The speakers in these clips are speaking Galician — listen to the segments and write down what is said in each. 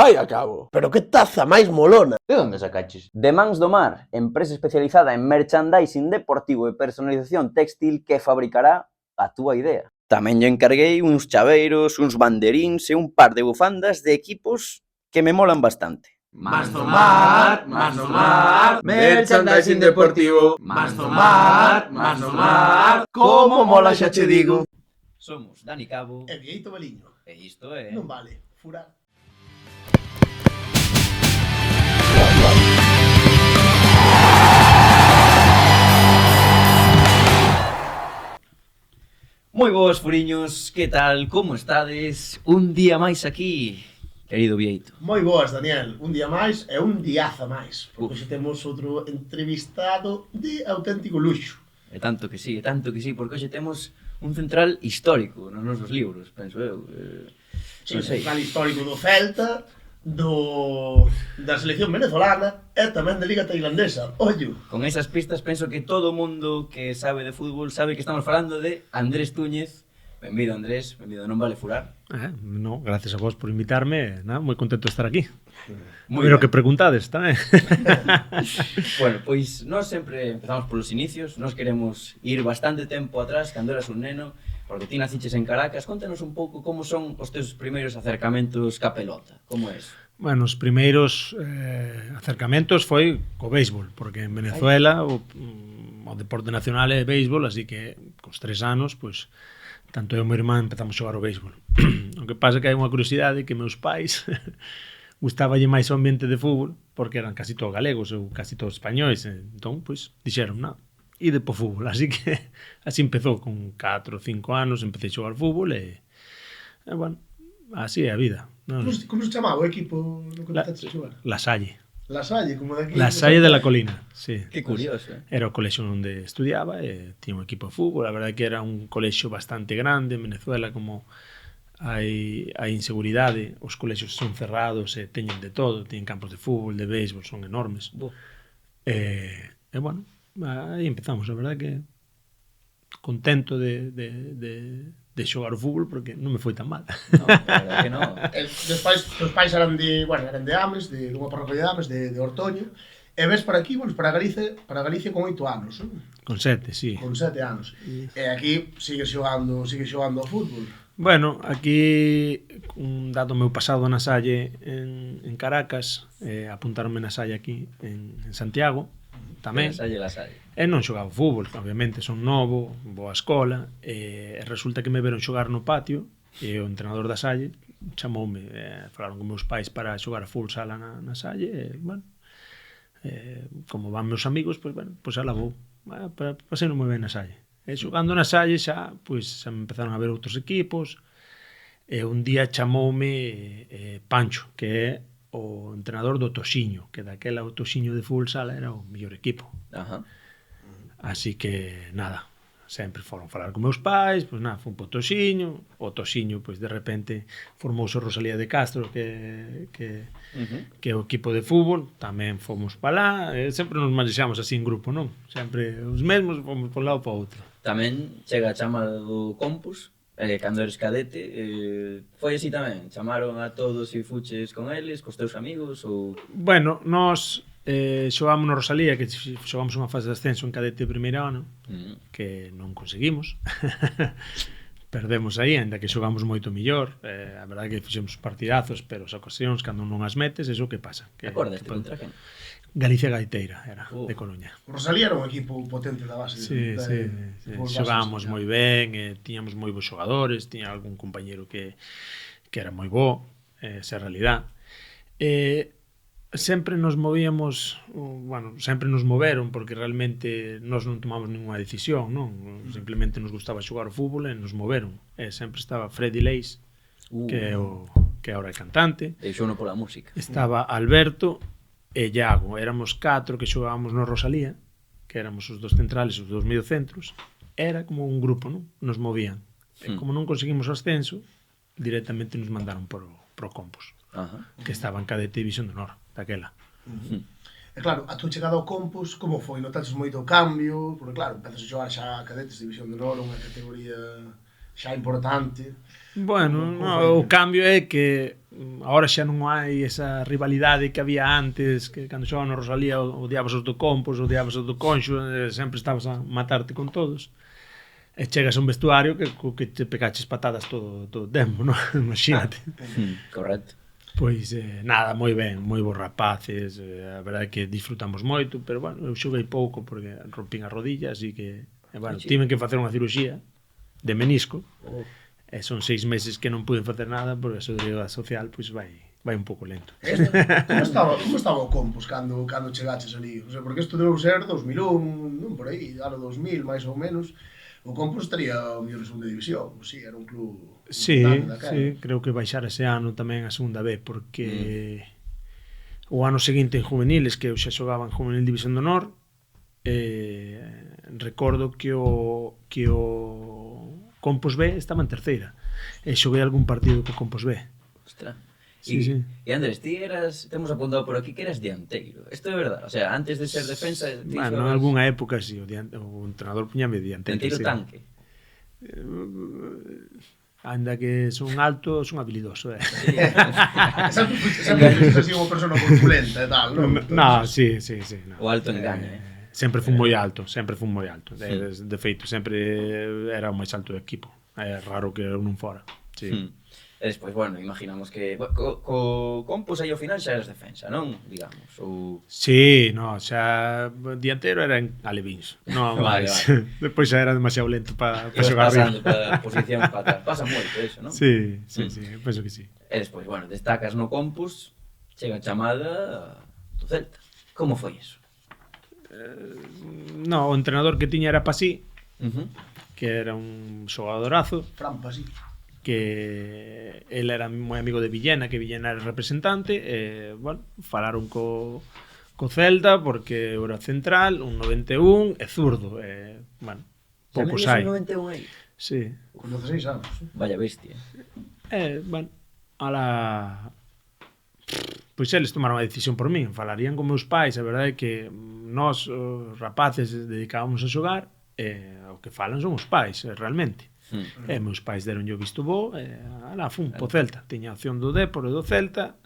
Vai a cabo. Pero que taza máis molona. De onde sacaches? De Mans do Mar, empresa especializada en merchandising deportivo e personalización textil que fabricará a túa idea. Tamén lle encarguei uns chaveiros, uns banderíns e un par de bufandas de equipos que me molan bastante. Mans do Mar, merchandising deportivo. Mans do Mar, como mola xa che digo. Somos Dani Cabo E Vieito Beliño. e isto é... Non vale, furar. Moi boas, furiños, que tal, como estades? Un día máis aquí, querido Vieito. Moi boas, Daniel. Un día máis e un diaza máis. Porque hoxe temos outro entrevistado de auténtico luxo. E tanto que sí, porque hoxe temos un central histórico nos nosos libros, penso eu. Sí, Non sei. central histórico do Celta, da selección venezolana e tamén da Liga Tailandesa. Ollo. Con esas pistas penso que todo o mundo que sabe de fútbol sabe que estamos falando de Andrés Túñez. Benvido, Andrés, benvido, non vale furar. No, gracias a vos por invitarme, nada, moi contento de estar aquí. Moi Pero ben. que preguntades tamén. Bueno, pois nós sempre empezamos polos inicios, nós queremos ir bastante tempo atrás, cando eras un neno, porque ti naciches en Caracas. Contanos un pouco como son os teus primeiros acercamentos ca pelota, como é eso? Bueno, os primeiros acercamentos foi co béisbol, porque en Venezuela o deporte nacional é béisbol, así que cos 3 anos, pois, tanto eu e o meu irmán empezamos a xogar o béisbol. O que pasa é que hai unha curiosidade que meus pais gustaballe máis o ambiente de fútbol, porque eran casi todos galegos ou casi todos españois, entón, pois, dixeron, nada, ide po fútbol, así que así empezou, con 4 ou 5 anos empecé a xogar fútbol e bueno, así é a vida. Non? Como se chamaba o equipo no que empezaste a xogar? La Salle. La Salle, como daqui. La Salle de la Colina, sí. Que curioso, Era o colexio onde estudiaba e tiña un equipo de fútbol. A verdade é que era un colexio bastante grande en Venezuela, como hai inseguridade, os colexios son cerrados e teñen de todo, teñen campos de fútbol, de béisbol, son enormes. E bueno, aí empezamos, a verdade que contento de xogar o fútbol porque non me foi tan mal. No, a verdade que non. Os pais eran de Ames, de unha parroquia de Ames, de Ortoño. E ves para aquí, bueno, para Galicia con 8 anos, non? Con 7, sí. Con 7 anos. E aquí sigue xogando ao fútbol. Bueno, aquí, dado o meu pasado na Salle en Caracas, apuntaronme na Salle aquí en Santiago, tamén. La Salle. E non xogaba fútbol, obviamente, son novo, vou á escola, e resulta que me veron xogar no patio, e o entrenador da Salle chamoume, falaron con meus pais para xogar a fútbol sala na Salle, e, bueno, como van meus amigos, pois, bueno, pois ala vou. Pasei moi ben na Salle. E xogando na Salle xa, pois, xa me empezaron a ver outros equipos, e un día chamoume Pancho, que é o entrenador do Toxiño, que daquela o Toxiño de fútbol sala era o mellor equipo. Ajá. Así que, nada, sempre foron falar con meus pais, pois nada, fun po Toxiño, o Toxiño, pois de repente formouse o Rosalía de Castro, que é o equipo de fútbol, tamén fomos pa lá, sempre nos manexamos así en grupo, non? Sempre os mesmos, fomos por un lado pa outro. Tamén chega a chamada do Compus, cando eres cadete, foi así tamén? Chamaron a todos e fuches con eles, cos teus amigos, ou... Bueno, nós xogamos no Rosalía, que xogamos unha fase de ascenso en cadete de primeiro ano, que non conseguimos. Perdemos aí, ainda que xogamos moito mellor. A verdade que fixemos partidazos, pero as ocasións, cando non as metes, é o que pasa. Acordaste contra quen? Galicia Gaiteira, era, de Coruña. O Rosalía era un equipo potente da base. Sí. Xogábamos moi ben, tiñamos moi bons xogadores, tiña algún compañero que era moi bo, esa é a realidad. Sempre nos movíamos, bueno, sempre nos moveron porque realmente nós non tomamos ninguna decisión, non? Simplemente nos gustaba xogar o fútbol e nos moveron. Sempre estaba Freddy Leis, que agora é cantante. Deixouno pola música. Estaba Alberto e Iago, éramos 4 que xogábamos no Rosalía, que éramos os dos centrales, os dos mediocentros. Era como un grupo, non? Nos movían. E como non conseguimos o ascenso, directamente nos mandaron pro Compos, que estaba en cadete División de Honor, daquela. E claro, a túa chegada ao Compos, como foi? Notaches moito o cambio? Porque claro, empezas a xogar xa cadetes de División de Honor, unha categoría xa importante. Bueno, o cambio é que agora xa non hai esa rivalidade que había antes, que cando xogaban no Rosalía odiabas os do Compos, odiabas os do Conxo, sempre estabas a matarte con todos. E chegas a un vestuario que te pegaches patadas todo o tempo, non? Imagínate. Correcto. Pois nada, moi ben, moi bons rapaces, a verdade é que disfrutamos moito, pero bueno, eu xoguei pouco porque rompín a rodilla, así que, bueno, tiven que facer unha cirurxía de menisco, e son 6 meses que non pude facer nada porque a seguridade social pois vai un pouco lento. Como estaba o Compos cando chegaches ali? O sea, porque isto deu ser 2001, non por aí, ano 2000, máis ou menos. O Compos estaría o mellor en segunda división, o si, era un club... Sí, creo que baixar ese ano tamén a segunda B, porque o ano seguinte en juveniles, que eu xa xogaba en juvenil división de honor, recordo que o Compos B estaba en terceira, e xoguei algún partido co Compos B. Ostras. Sí, sí. E Andrés, ti temos apuntado por aquí que eras dianteiro. Isto é verdade? O sea, antes de ser defensa... Bueno, en algunha época, sí, o entrenador puñame dianteiro. Dianteiro sí. tanque. Anda que son alto, son habilidoso, Sí. Sempre fuiste así unha persona corpulenta e tal, non? No, sí. No. O alto engaño, Sempre fun moi alto. De feito, sempre era o máis alto do equipo. É raro que eu non fora. Sí. E despois, bueno, imaginamos que co Compos aí ao final xa eras defensa, non? Digamos, ou... Sí, no, xa dianteiro era en Alevíns, non Vale, máis. vale. Despois xa era demasiado lento para Ibas xogar pasando arriba. para posición para atrás. Pasa moito eso, non? Sí, penso que sí. E despois, bueno, destacas no Compos, chega a chamada do Celta. Como foi eso? No, o entrenador que tiña era Pasí, que era un xogadorazo, Frampa, sí. que él era moi amigo de Villena, que Villena era representante, e, bueno, falaron co Celta, porque eu era central, un 91, e zurdo, e, bueno, poucos hai. Xa me 91 aí? Sí. Con 16 anos. Vaya bestia. Bueno, ala... Pois eles tomaron a decisión por min, falarían con meus pais, a verdade é que nós, os rapaces, dedicábamos a xogar, e o que falan son os pais, realmente. E meus pais deron o visto bo, e ala, fun po Celta. Tiña a opción do Dépor e do Celta,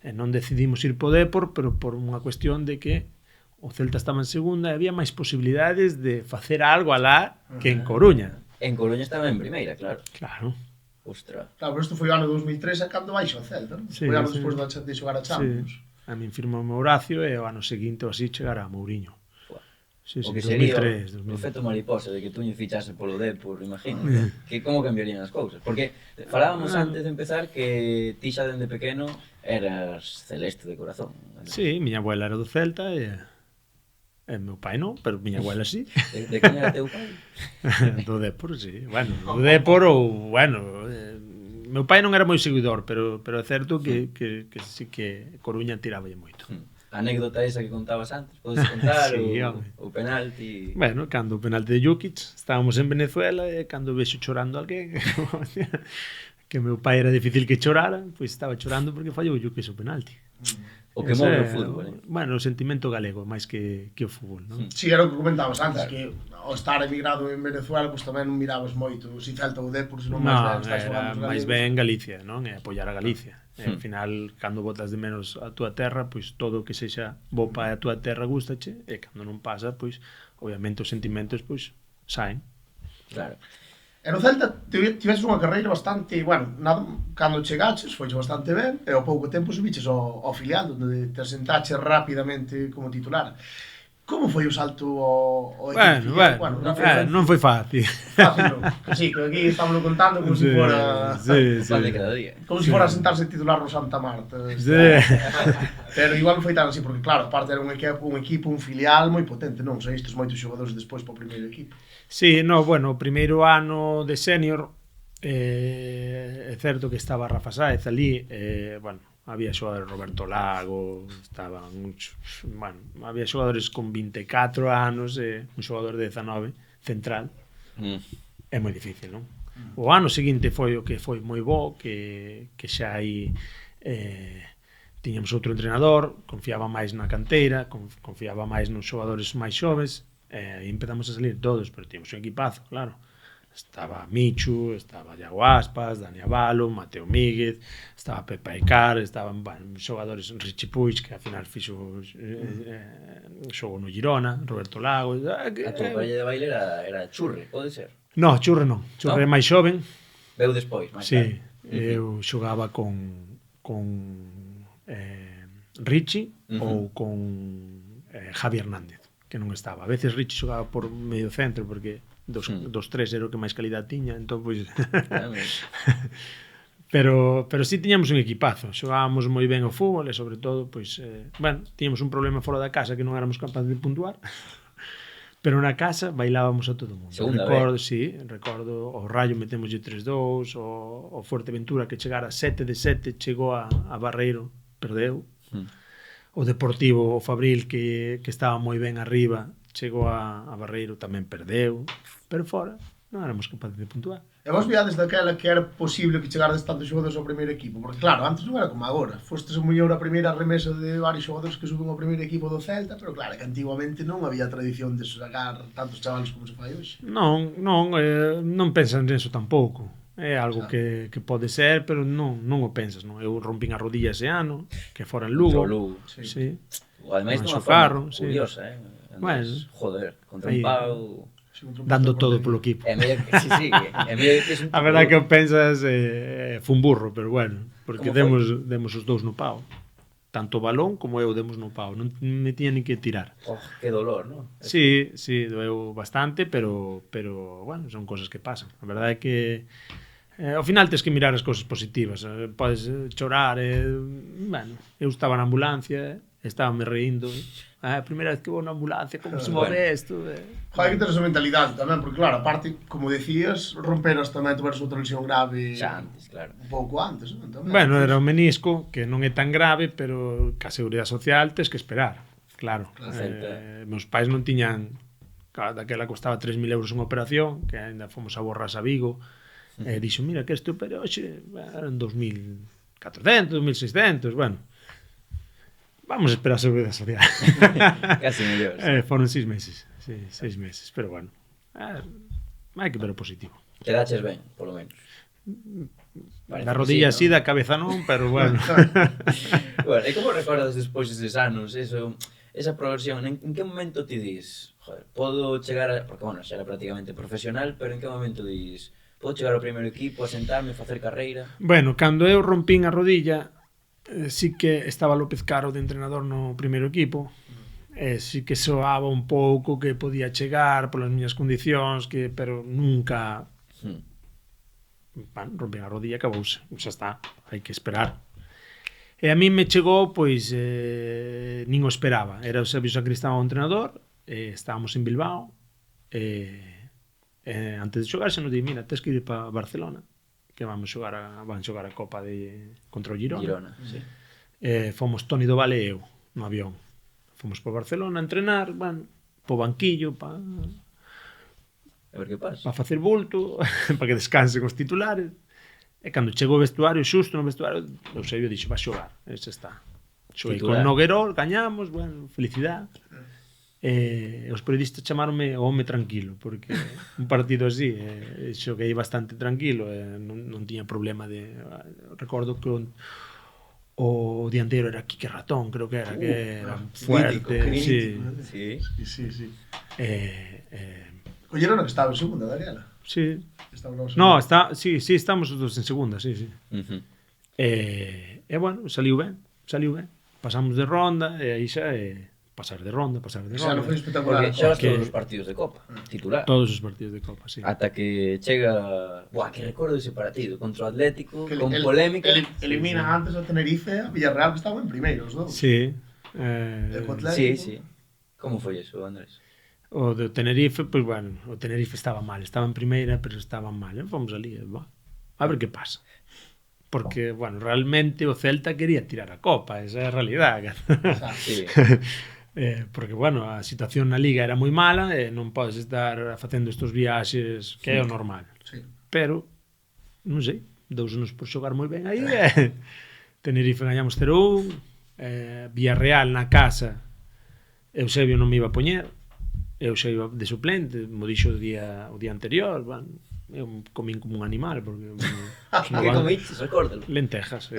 e non decidimos ir po Dépor, pero por unha cuestión de que o Celta estaba en segunda e había máis posibilidades de facer algo alá que en Coruña. En Coruña estaba en primeira, claro. Claro. Ostras. Claro, pero isto foi o ano 2003 a cando baixo o Celta, non? Sí, Foi ano sí. despois de xogar a Champions. Sí. A min firmou o Horacio e o ano seguinte o así chegar a Mourinho. Sí, O sí, que sería 2003, o efecto mariposa de que Tuño fichase polo Dépor, imagino. Que como cambiarían as cousas? Porque falábamos antes de empezar que ti xa dende pequeno eras celeste de corazón. Sí, miña abuela era do Celta e meu pai non, pero miña abuela sí. De quen era teu pai? Do Dépor, sí. Bueno, do Dépor ou, bueno, meu pai non era moi seguidor, pero é certo que sí que Coruña tiraba moito. A anécdota esa que contabas antes, podes contar Sí, o penalti. Bueno, cando o penalti de Jukic, estábamos en Venezuela e cando vexo chorando alguén, que meu pai era difícil que chorara, pois estaba chorando porque fallou Jukic o penalti. O que move o fútbol, Bueno, o sentimento galego máis que o fútbol, non? Sí, era o que comentabas antes, que ao estar emigrado en Venezuela, pues tamén non mirabas moito si Celta ou Dépor, senón máis ben estás xogando os máis galegos. ben Galicia, non? E apoiar a Galicia. E, ao final, cando botas de menos a túa terra, pois todo o que sexa bo para a túa terra gustache, e cando non pasa, pois obviamente os sentimentos pois saen. Claro. E no Celta tiveses unha carreira bastante, bueno, nada, cando chegaches foiche bastante ben, e ao pouco tempo subiches ao filial, onde te asentaches rapidamente como titular. Como foi o salto ao equipo? Bueno, non foi fácil. Fácil non, que sí, que aquí estamos contando como se fora... O pan de cada día. Como se fora a sentarse titular no Santa Marta. Sí. Pero igual non foi tan así, porque claro, aparte era un equipo, un filial moi potente, non? Saístes moitos xogadores despois para o primeiro equipo. Sí, no, bueno, o primeiro ano de senior é certo que estaba Rafa Sáez ali, bueno, había xogadores Roberto Lago, estaban bueno, había xogadores con 24 anos e un xogador de 19 central. É moi difícil, non? O ano seguinte foi o que foi moi bo, que xa aí tiñamos outro entrenador, confiaba máis na canteira, confiaba máis nos xogadores máis xoves, e empezamos a salir todos, pero tínhamos un equipazo, claro. Estaba Michu, estaba Iago Aspas, Dani Avalo, Mateo Míguez, estaba Pepe Aicar, estaban xogadores Richie Puig, que ao final fixo xogo no Girona, Roberto Lago. A tua parella de baile era Churre, pode ser? No, Churre non. Churre é máis xoven. Veu despois, máis Sí, tarde. eu xogaba con Richie ou con Javi Hernández, que non estaba. A veces Richie xogaba por medio centro porque dos tres era o que máis calidad tiña, entón pois pero sí tiñamos un equipazo, xogábamos moi ben o fútbol e sobre todo pois tiñamos un problema fora da casa que non éramos capaces de puntuar. Pero na casa bailábamos a todo o mundo. Segunda recordo, sí, recordo o Rayo metémoslle 3-2, o Fuerteventura que chegara 7-7 chegou a Barreiro, perdeu. O Deportivo, o Fabril que estaba moi ben arriba, chegou a Barreiro, tamén perdeu. Pero fora, non éramos capaces de puntuar. E vos viades daquela que era posible que chegardes tantos xogadores ao primeiro equipo? Porque claro, antes non era como agora. Fostes o mellor a primeira remesa de varios xogadores que suben ao primeiro equipo do Celta, pero claro, que antiguamente non había tradición de sacar tantos chavales como se fai hoxe. Non pensas niso tampouco. É algo que pode ser, pero non o pensas, non? Eu rompín a rodilla ese ano, que fora en Lugo. Contra o Lugo. Sí. O ademais Con dunha Socarro, forma curiosa, Bueno. Joder, contra Aí. un pau... Dando todo polo equipo. É mellor que, sí, é mellor que es un A verdade que o pensas fue un burro, pero bueno, porque Como foi? demos os dous no pau. Tanto o balón como eu demos no pau, non me tiña ni que tirar. Oh, que dolor, ¿no? Sí, doeu bastante, pero bueno, son cosas que pasan. A verdade é que ao final tens que mirar as cosas positivas. Podes chorar, bueno, eu estaba na ambulancia, estaba me reindo. A primeira vez que vou na ambulancia, como se move isto? Joder, que teres a mentalidade tamén, porque claro, aparte, como decías, romperas tamén, tuveras outra lesión grave Xa antes, claro. un pouco antes, non? Tamén. Bueno, era un menisco que non é tan grave, pero ca Seguridade Social tes que esperar, claro. Meus pais non tiñan, claro, daquela costaba 3.000 euros unha operación, que ainda fomos a Borras a Vigo, e dixo, mira, que este opera hoxe, eran 2.400, 2.600, bueno, vamos a esperar a Seguridade Social. Casi mellor. Foron 6 meses, sí, 6 meses, pero bueno, hai que ver o positivo. Quedaches ben, polo menos. Da rodilla así, da cabeza non, pero bueno. Bueno, e como recordas despois deses anos, esa progresión, en que momento ti dis, joder, podo chegar a... Porque, bueno, xa era prácticamente profesional, pero en que momento dis, podo chegar ao primeiro equipo, a sentarme, facer carreira? Bueno, cando eu rompín a rodilla, sí que estaba López Caro de entrenador no primeiro equipo, sí que soaba un pouco que podía chegar polas miñas condicións, pero nunca... rompín a rodilla, acabouse, xa está, hai que esperar. E a mí me chegou, pois, nin o esperaba. Era o Sergio Sacristán o entrenador, estábamos en Bilbao, antes de xogar xa nos di, mira, tens que ir para Barcelona, que van xogar a Copa contra o Girona. Sí. Fomos Toni do Vale e eu no avión. Fomos para Barcelona a entrenar, po banquillo, para ver que pasa. Para facer bulto, para que descansen os titulares. E cando chegou o vestuario, xusto no vestuario, Eusebio dixo, va xogar, ese está. Xoguei con Noguerol, gañamos, bueno, felicidade. Os periodistas chamaronme o home tranquilo, porque un partido así, xoguei bastante tranquilo, non tiña problema de... Recordo que o dianteiro era Quique Ratón, creo que era fuerte. Sí. Colleron que estaba en segunda, Daniela. Sí. No, sí, estamos os dos en segunda, sí. E bueno, saliu ben. Pasamos de ronda, e aí xa pasar de ronda. Xa non foi espectacular. Porque xeras todos os partidos de Copa, titular. Todos os partidos de Copa, sí. Ata que chega... Buah, que recordo ese partido contra o Atlético, con polémica. Eliminan antes o Tenerife a Villarreal, que estaban en primeiro, os dous. Sí. Sí. Como foi eso, Andrés? O do Tenerife, pois bueno, o Tenerife estaba mal, estaba en primeira, pero estaba mal. Fomos ali, a ver que pasa. Porque, bueno, realmente o Celta quería tirar a Copa, esa é a realidade. Sí. Porque, bueno, a situación na Liga era moi mala e non podes estar facendo estes viaxes, que é o normal. Sí. Pero, non sei, dousenos por xogar moi ben aí. Tenerife gañamos 0-1, Villarreal na casa, Eusebio non me iba a poñer, eu xa iba de suplente, mo dixo o día anterior, eu comín como un animal, porque... Que comiches, recórdalo. Lentejas.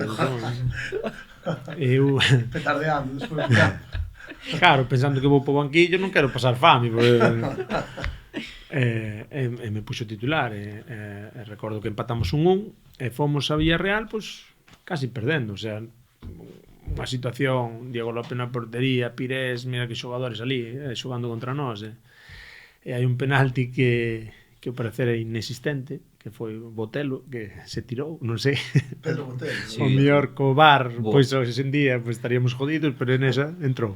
Eu, Petardeando despois. claro, pensando que vou po banquillo, non quero pasar fame, porque... e me puxo titular, e recordo que empatamos 1-1, e fomos a Villarreal, pois, casi perdendo, o sea, unha situación, Diego López na portería, Pires, mira que xogadores ali, xogando contra nós, e hai un penalti que ao parecer é inexistente, que foi Botelo, que se tirou, non sei, Pedro Botelo. Sí. o mellor co VAR, pois hoxe en día pois, estaríamos jodidos, pero en esa entrou.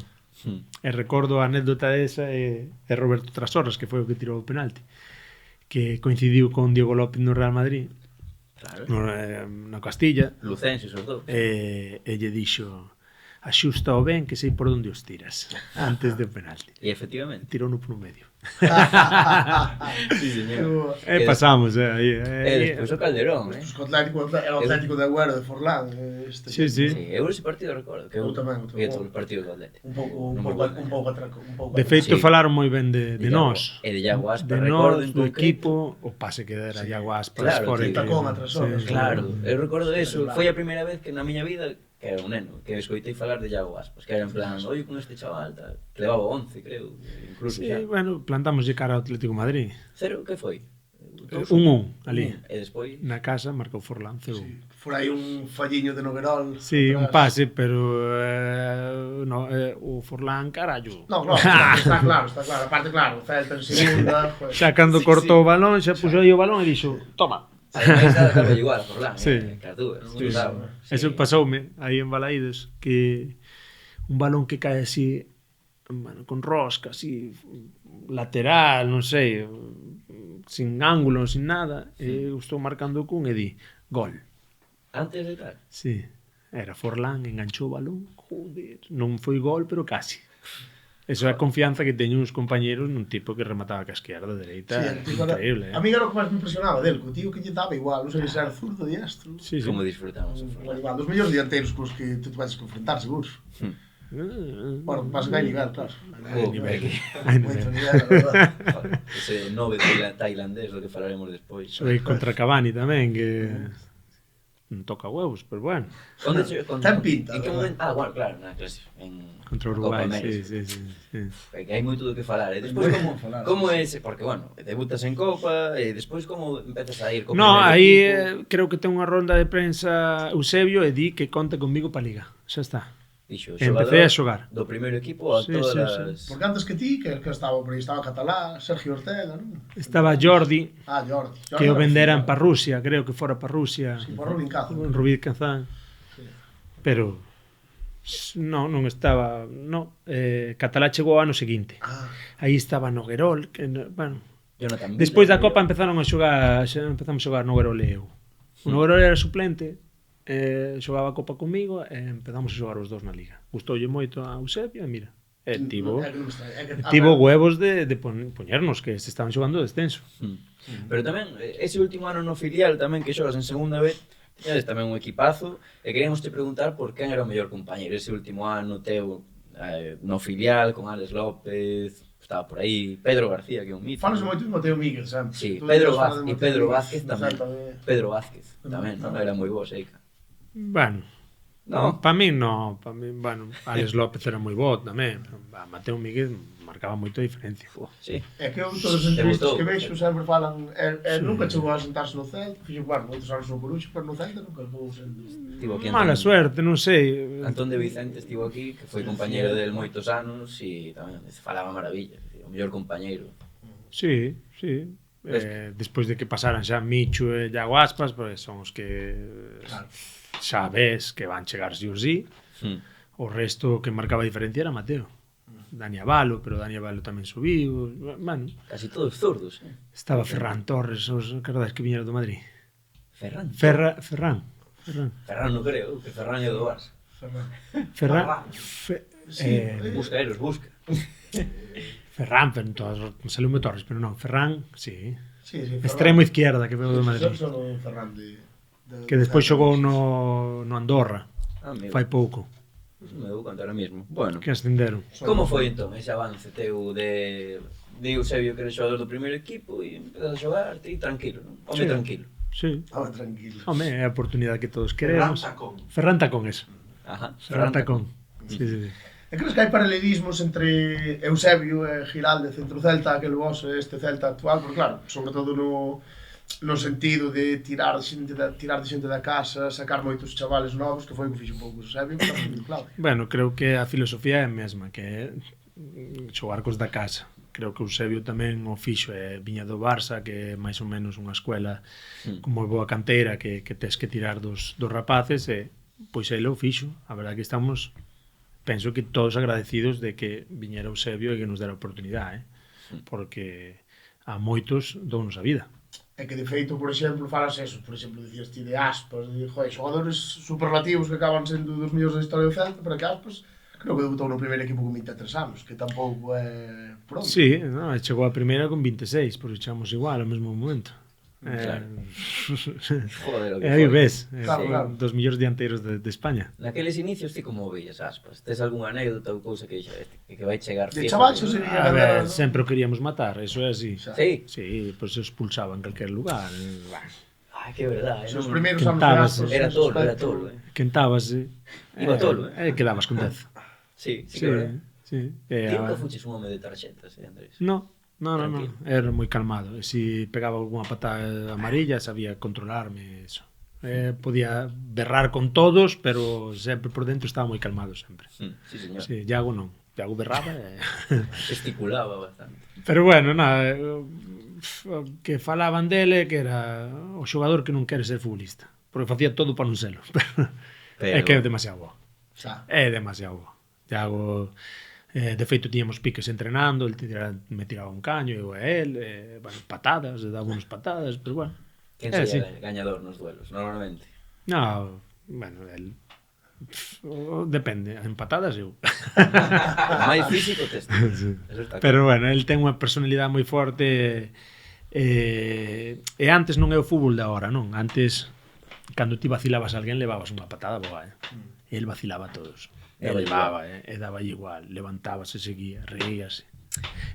E recordo a anécdota esa e Roberto Trasorras, que foi o que tirou o penalti, que coincidiu con Diego López no Real Madrid, Claro. na Castilla, Lucenses os dous. e lle dixo axusta o ben que sei por onde os tiras antes do penalti. E efectivamente. Tirou no por medio. Sí, señor. E pasamos, aí. Despois o Calderón, Os Atlético, era o Atlético de Agüero de Forlán. Sí, sí. Sí, eu ese partido recordo, que eu tamén. vi todo o partido do Atlético. Un pouco atraco. De feito, Sí. falaron moi ben de nós. E de Iago Aspas, De recordo nós, en do concreto. equipo, o pase que dera Iago Aspas. Claro, fora sí. que- Tacón a Trasorras. Claro, eu recordo eso, foi a primeira vez que na miña vida que era un neno, que escoitei falar de Iago Aspas, que era en plan, oi con este chaval, tal, que levaba 11, creo, incluso Sí, xa. bueno, plantamos de cara ao Atlético de Madrid. Cero, que foi? 1-1 ali. E despois, Na casa marcou Forlán 0-1. Fora aí un falliño de Noguerol. Sí, un atrás. pase, pero o Forlán, carallo. No, claro, está claro. Aparte, claro, o Celta en segunda. Pues. Xa cando cortou o balón, xa puxo aí o balón e dixo, toma. ademais acaba igual, Forlán, Sí. Cartúa, non Sí, daba. Eso pasoume aí en Balaídos, que un balón que cae así, bueno, con rosca, así, lateral, non sei, sin ángulo, sin nada, e eu estou marcando cun e di, gol. Antes de tal. Sí, era Forlán, enganchou o balón, joder, non foi gol, pero casi. Eso é a confianza que teñen uns compañeros nun tipo que remataba ca esquerda, dereita, increíble, A mí era o que máis me impresionaba del, que o tío que lle daba igual, non sei se era zurdo, diestro. Sí, sí. Como disfrutamos o Un Forlán. animal, dos mellores dianteiros cos que te vas a enfrentar, seguro. Bueno, vas a nivel, claro. Nivel que- Moito nivel, a verdade. Joder, ese 9 tailandés do que falaremos despois. Soy contra Cavani tamén, que non toca huevos, pero bueno. Onde che contra? Ten pinta, En que verdad. momento? Ah, bueno, claro, na clase en Contra Copa Uruguai, América. sí. É que hai moito do que falar. E despois como é ese, porque bueno, debutas en Copa e despois como empezas a ir co No, primeiro aí equipo? creo que ten unha ronda de prensa Eusebio e di que conta conmigo para a Liga. Xa está. Dixo, Empecé a xogador xogar. do primeiro equipo a Sí, todas sí, as... Porque antes que ti, que estaba por aí, estaba Catalá, Sergio Ortega, non? Estaba Jordi, Jordi. que o venderan para Rusia, creo que fora para Rusia. Sí, por Rubín Cazo. Rubí Kazán. Pero non estaba, Catalá chegou ao ano seguinte. Aí estaba Noguerol, que bueno, Jonathan despois da Miller, Copa empezamos a xogar Noguerol e eu. O Noguerol era suplente, xogaba a Copa comigo e empezamos a xogar os dous na Liga. Gustoulle moito a Eusebio e mira, tivo huevos de poñernos que se estaban xogando o descenso. Pero tamén, ese último ano no filial tamén que xogas en segunda vez, teñades tamén un equipazo, e queríamos te preguntar por quen era o mellor compañero ese último ano teu no filial, con Alex López, estaba por aí, Pedro García, que é un mito. Falas moito de Mateo Míguez, sempre. Sí, Tú Pedro falas de Vázquez, e Mateo Pedro Míguez, Vázquez tamén. Pedro Vázquez tamén, non era moi bo, Seica. Bueno, No. para mí no, bueno, Alex López era moi bo tamén, pero Mateo Miguel marcaba moito a diferencia. Sí. É que eu todas as entrevistas Debutou. que vexo sempre falan nunca chegou a sentarse no Celta, fixo, bueno, moitos anos no Coruxo, pero no Celta nunca chegou sendo. Estivo aquí Mala suerte, non sei. Antón de Vicente estivo aquí, que foi compañeiro del moitos anos e tamén falaba maravilla, o mellor compañeiro. Sí. Despois de que pasaran xa Michu e Iago Aspas, pues son os que xa ves que van chegar sí ou sí. O resto que marcaba a diferencia era Mateo. Dani Avalo, pero Dani Avalo tamén subiu. Bueno, Casi todos zurdos, estaba Ferran Torres, os cardas que viñeron do Madrid. Ferran. Ferran Non creo, que Ferran é do Barça. Busca. Ferran, pero salume Torres, pero non, Ferran, sí. Sí, Ferran. Extremo izquierda que veo do Madrid. Son Ferran Que despois xogou no Andorra, Amigo, fai pouco, me dou conta ahora mismo. Bueno, que ascenderon. como foi entón ese avance teu de Di Eusebio que era xogador do primeiro equipo e empezas a xogar, ti tranquilo, non? Home Sí. tranquilo. Sí. Estaba tranquilo. Home, é a oportunidade que todos Ferran queremos. Tacón. Ferran Tacón, eso. Ajá. Ferran Tacón. Sí, sí, sí. E crees que hai paralelismos entre Eusebio e Giralde, centro Celta, aquel vos e este Celta actual? Porque claro, sobre todo no sentido de tirar de xente da casa, sacar moitos chavales novos, que foi o que fixo un pouco Eusebio, que tamén é clave. Bueno, creo que a filosofía é a mesma, que é xogar cos da casa. Creo que Eusebio tamén o fixo, viña do Barça, que é máis ou menos unha escuela con moi boa canteira, que tes que tirar dos rapaces, e pois ele o fixo. A verdade que estamos, penso que todos agradecidos de que viñera Eusebio e que nos dera a oportunidade, porque a moitos dounos a vida. É que de feito, por exemplo, falas eso, por exemplo, dicías ti de Aspas, de xogadores superlativos que acaban sendo dos mellores da historia do Celta, pero que Aspas creo que debutou no primeiro equipo con 23 anos, que tampouco é pronto. Sí, no, chegou a primeira con 26, por echamos igual ao mesmo momento. Claro. Joder, o que Aí foi. ves, Claro, foi claro. dos millores dianteiros de España. Naqueles inicios ti como o veías Aspas? Tes algunha anécdota ou cousa que que vai chegar De fijo? chaval xo sería A ver, ¿no? sempre o queríamos matar, eso é así. Xa. Sí. Sí, pois se expulsaba en calquer lugar. Ai, que verdade. Os non? primeiros anos de Quentábase. Aspas, Era nese tolo, era aspecto, tolo. Quentábase. Iba tolo, E quedabas con 10. Sí, sí, Sí, que verdade. sí. Ti nunca fuches un home de tarxetas, Andrés? No, Tranquilo. era moi calmado. E se pegaba algunha patada amarilla, sabía controlarme, eso. Podía berrar con todos, pero sempre por dentro estaba moi calmado sempre. Sí, señor. Sí, Iago non. Iago berraba e... Gesticulaba bastante. Pero bueno, nada, que falaban dele que era o xogador que non quere ser futbolista, porque facía todo para non selo. É que é demasiado bo. Xa. É demasiado bo. Iago, de feito, tiñamos piques entrenando, me tiraba un caño, eu a él, bueno, patadas, daba unas patadas, pero bueno. Quen Sí. sería gañador nos duelos, normalmente? No, bueno, él... depende, en patadas eu. Máis físico tes. Sí. Eso está claro. Pero bueno, el ten unha personalidade moi forte e antes non é o fútbol de agora, non? Antes, cando ti vacilabas a alguén, levabas unha patada boa, E el vacilaba a todos. E Daba levaba, e daba igual, levantábase, seguía, reíase.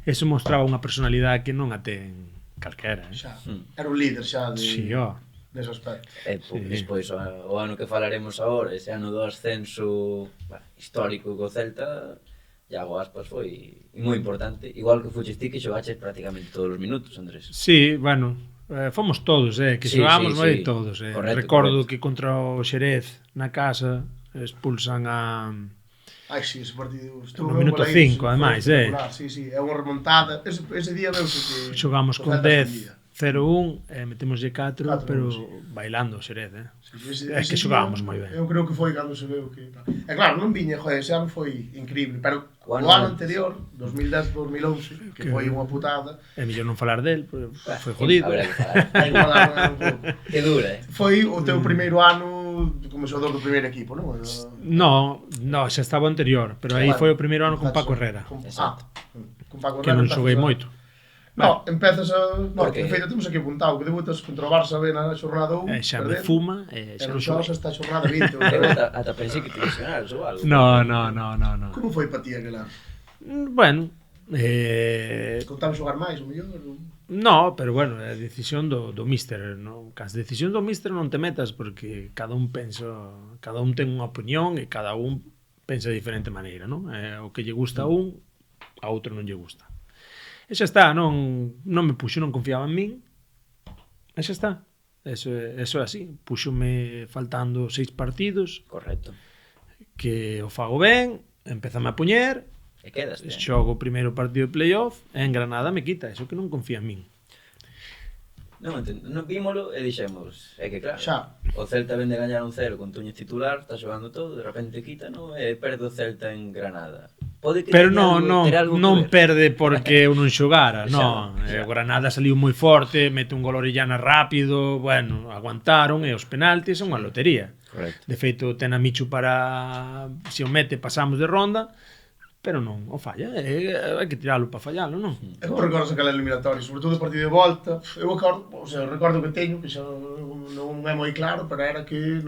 Eso mostraba unha personalidade que non a ten calquera, Xa. Era un líder xa de, Sí, ó. dese aspecto. E despois o ano que falaremos agora, ese ano do ascenso histórico co Celta, Iago Aspas foi moi importante, igual que fuches ti que xogaches prácticamente todos os minutos, Andrés. Sí, bueno, fomos todos, que Sí, xogábamos sí, moi sí. todos. Correcto, Recordo correcto. que contra o Xerez na casa expulsan a... Ai, sí, ese partido No minuto 5, ademais, Sí, sí, é unha remontada. Ese día veuse que Xogamos o con Celta 10, 0-1, metémoslle 4, Catro, pero sí. bailando o Xerez, Sí, É que ese xogábamos día, moi ben. Eu creo que foi cando se veu que... E claro, non viña, joder, ese ano foi increíble, pero O o ano ano antes. anterior, 2010-2011, que foi unha putada, É mellor non falar del, pero foi A jodido. ver, que falar. aí igualaron un pouco. Que dura, Foi o teu primeiro ano como xogador do primeiro equipo, non? No, xa estaba o anterior, pero aí Bueno, foi o primeiro ano con Paco Herrera, Exacto. Con Paco que Herrera non xoguei empezas a- moito. No, empezas a... No, Por que? de feito, temos aquí apuntado que debutas contra o Barça B na xornada 1, Xa me fuma, xa non non xogas xoguei. hasta a xornada 20. Eu ata pensei que te lesionaras ou algo. No. Como foi para ti aquel ano? Bueno, Contamos xogar máis, o mellor? no, pero bueno, é a decisión do míster, no? Cas decisión do míster non te metas porque cada un ten unha opinión e cada un pensa de diferente maneira, non? O que lle gusta a un, a outro non lle gusta. E xa está, non me puxo, non confiaba en min. E xa está. Eso é así. Púxome faltando 6 partidos, Correcto. que o fago ben, empezame a puñer, E quedaste. xogo o primeiro partido de playoff, e en Granada me quita, eso que non confía en min. Non vímolo e dixemos, é que claro, Xa. o Celta vende a gañar un 0 con Túñez titular, está xogando todo, de repente quítano e perde o Celta en Granada. Pode que Pero teña ter algo que non ver. perde porque eu non xogara, Xa, non. xa. O Granada saliu moi forte, mete un gol Orellana rápido, bueno, aguantaron e os penaltis son unha lotería. Correcto. De feito, ten a Michu para se o mete pasamos de ronda, pero non o falla, hai que tiralo para fallalo, non? E como recordas aquela eliminatoria, sobre todo o partido de volta? Eu recordo que teño, que xa non é moi claro, pero era que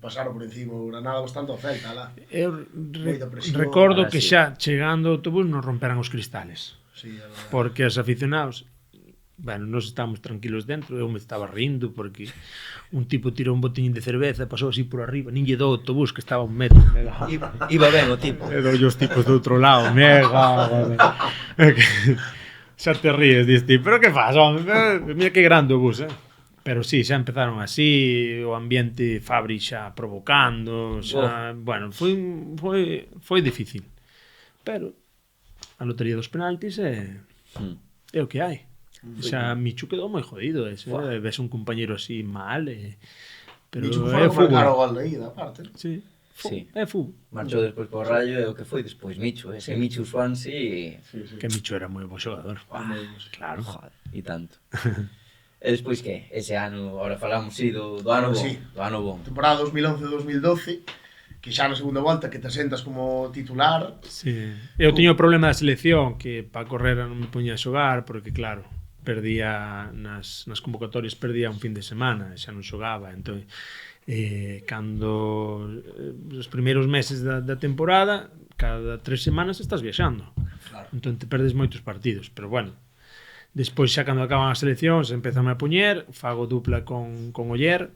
pasaron por encima o Granada bastante ao Celta, lá. Eu Moita presión. recordo ahora que sí. xa chegando ao autobús nos romperan os cristales. Sí, a verdade. Porque os aficionados, bueno, nos estábamos tranquilos dentro, eu me estaba rindo porque un tipo tirou un botiñín de cerveza, pasou así por arriba, nin lle dou o autobús que estaba a 1 metro. Iba ben o tipo. E dou os tipos do outro lado, mega. Xa te ríes, diste, pero que faz, home? Mira que grande o bus, Pero sí, xa empezaron así, o ambiente Fabri xa provocando, xa, bueno, foi difícil. Pero a lotería dos penaltis é o que hai. Xa Michu quedou moi jodido, ves un compañeiro así mal, pero Michu que é foi a marcar o fútbol. gol de ida, aparte. Sí. Sí. É fútbol. Marchou despois por Rayo e o que foi despois Michu, ese Michu Swansea, Que Michu era moi bo xogador. claro, joder, e tanto. E despois que? Ese ano, ahora falamos do ano bom, Sí. do ano bom. Temporada 2011-2012, que xa na segunda volta que te sentas como titular. Sí. Eu tiña o problema da selección que para correr non me poñía a xogar porque claro, perdía nas convocatorias, perdía un fin de semana, xa non xogaba, entón cando os primeiros meses da temporada, cada 3 semanas estás viaxando. Claro. Entón te perdes moitos partidos, pero bueno. Despois xa cando acaban as seleccións, empezame a poñer, fago dupla con Oller,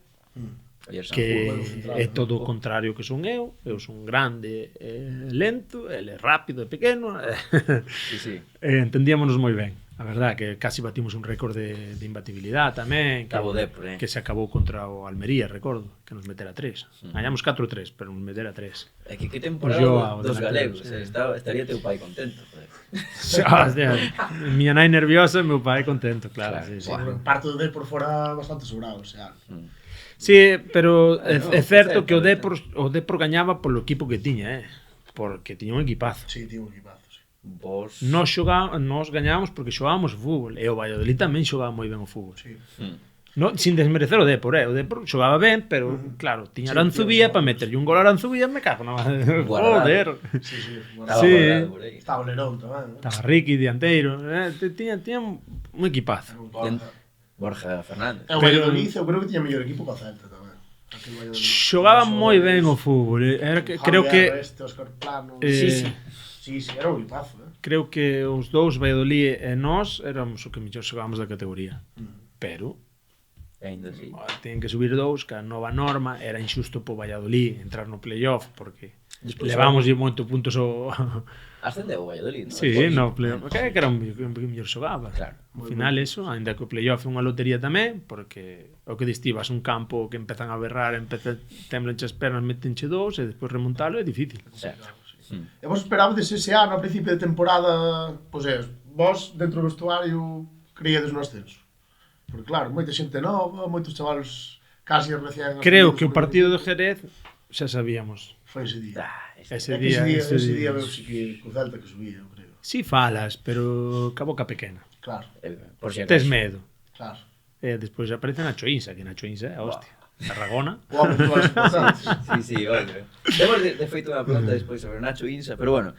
que é todo o contrario que son eu son grande, lento, ele é rápido e pequeno, Sí, sí. entendíamonos moi ben. A verdad que casi batimos un récord de imbatibilidade tamén, Cabo Depor, que se acabou contra o Almería, recordo, que nos metera 3. Gañamos 4-3, pero nos metera 3. É que temporada Pues yo ao dos delantero, galegos, sí. Estaría teu pai contento, joder. Hostia, miña nai nerviosa e meu pai contento, claro. Claro. Sí, sí. Bueno, parte do Depor fora bastante sobrado, o sea. Sí, pero é certo que o certo. Depor gañaba polo equipo que tiña, porque tiña un equipazo. Sí, tío, un equipazo, sí. Vos... Nos gañábamos porque xogábamos fútbol, e o Valladolid tamén xogaba moi ben o fútbol. Sí. No, sin desmerecer o Depor, o Depor xogaba ben, pero claro, tiña Aranzubía para meterlle un gol a Aranzubía, me cago na madre. Guardado. Joder. Sí, sí. Bueno, Estaba Sí. guardado por aí. estaba o Lerón tamén, ¿no? Estaba Ricky, dianteiro, tiña un equipazo. Borja Fernández. E o Pero- Valladolid, eu creo que tiña mellor equipo que o Celta tamén. Aquel Valladolid. Xogaba moi ben o fútbol, creo Javier, que Óscar Plano. Sí. Sí, era un equipazo, creo que os dous, Valladolid e nós, éramos o que mellor xogábamos da categoría. Pero E ainda así. teñen que subir dous, que a nova norma era injusto po Valladolid entrar no playoff, porque Despois levamos moito puntos ao... Ascendeu o Valladolid, non? Sí, Despois. no playoff, que era un mellor xogaba. Claro. Ao final eso, ainda que o playoff é unha lotería tamén, porque o que distivas un campo que empezan a berrar, temblenche as pernas, metenche dous, e despois remontalo é difícil. Certo. E vos esperabades ese ano, a principio de temporada, pois vos, dentro do vestuario, creíades no ascenso? Porque claro, moita xente nova, moitos chavalos casi recén... Creo que o partido de Jerez xa sabíamos. Foi ese día. Ese É que día, ese día veu si que o Celta que subía, eu creo. Si falas, pero ca boca pequena. Claro, Por si Tes acaso. medo. claro. E despois aparece Nacho Insa, que Nacho Insa é a hostia. Tarragona. O home dos goles importantes. Sí, olha. Temos de feito unha pregunta despois sobre Nacho Insa, pero bueno,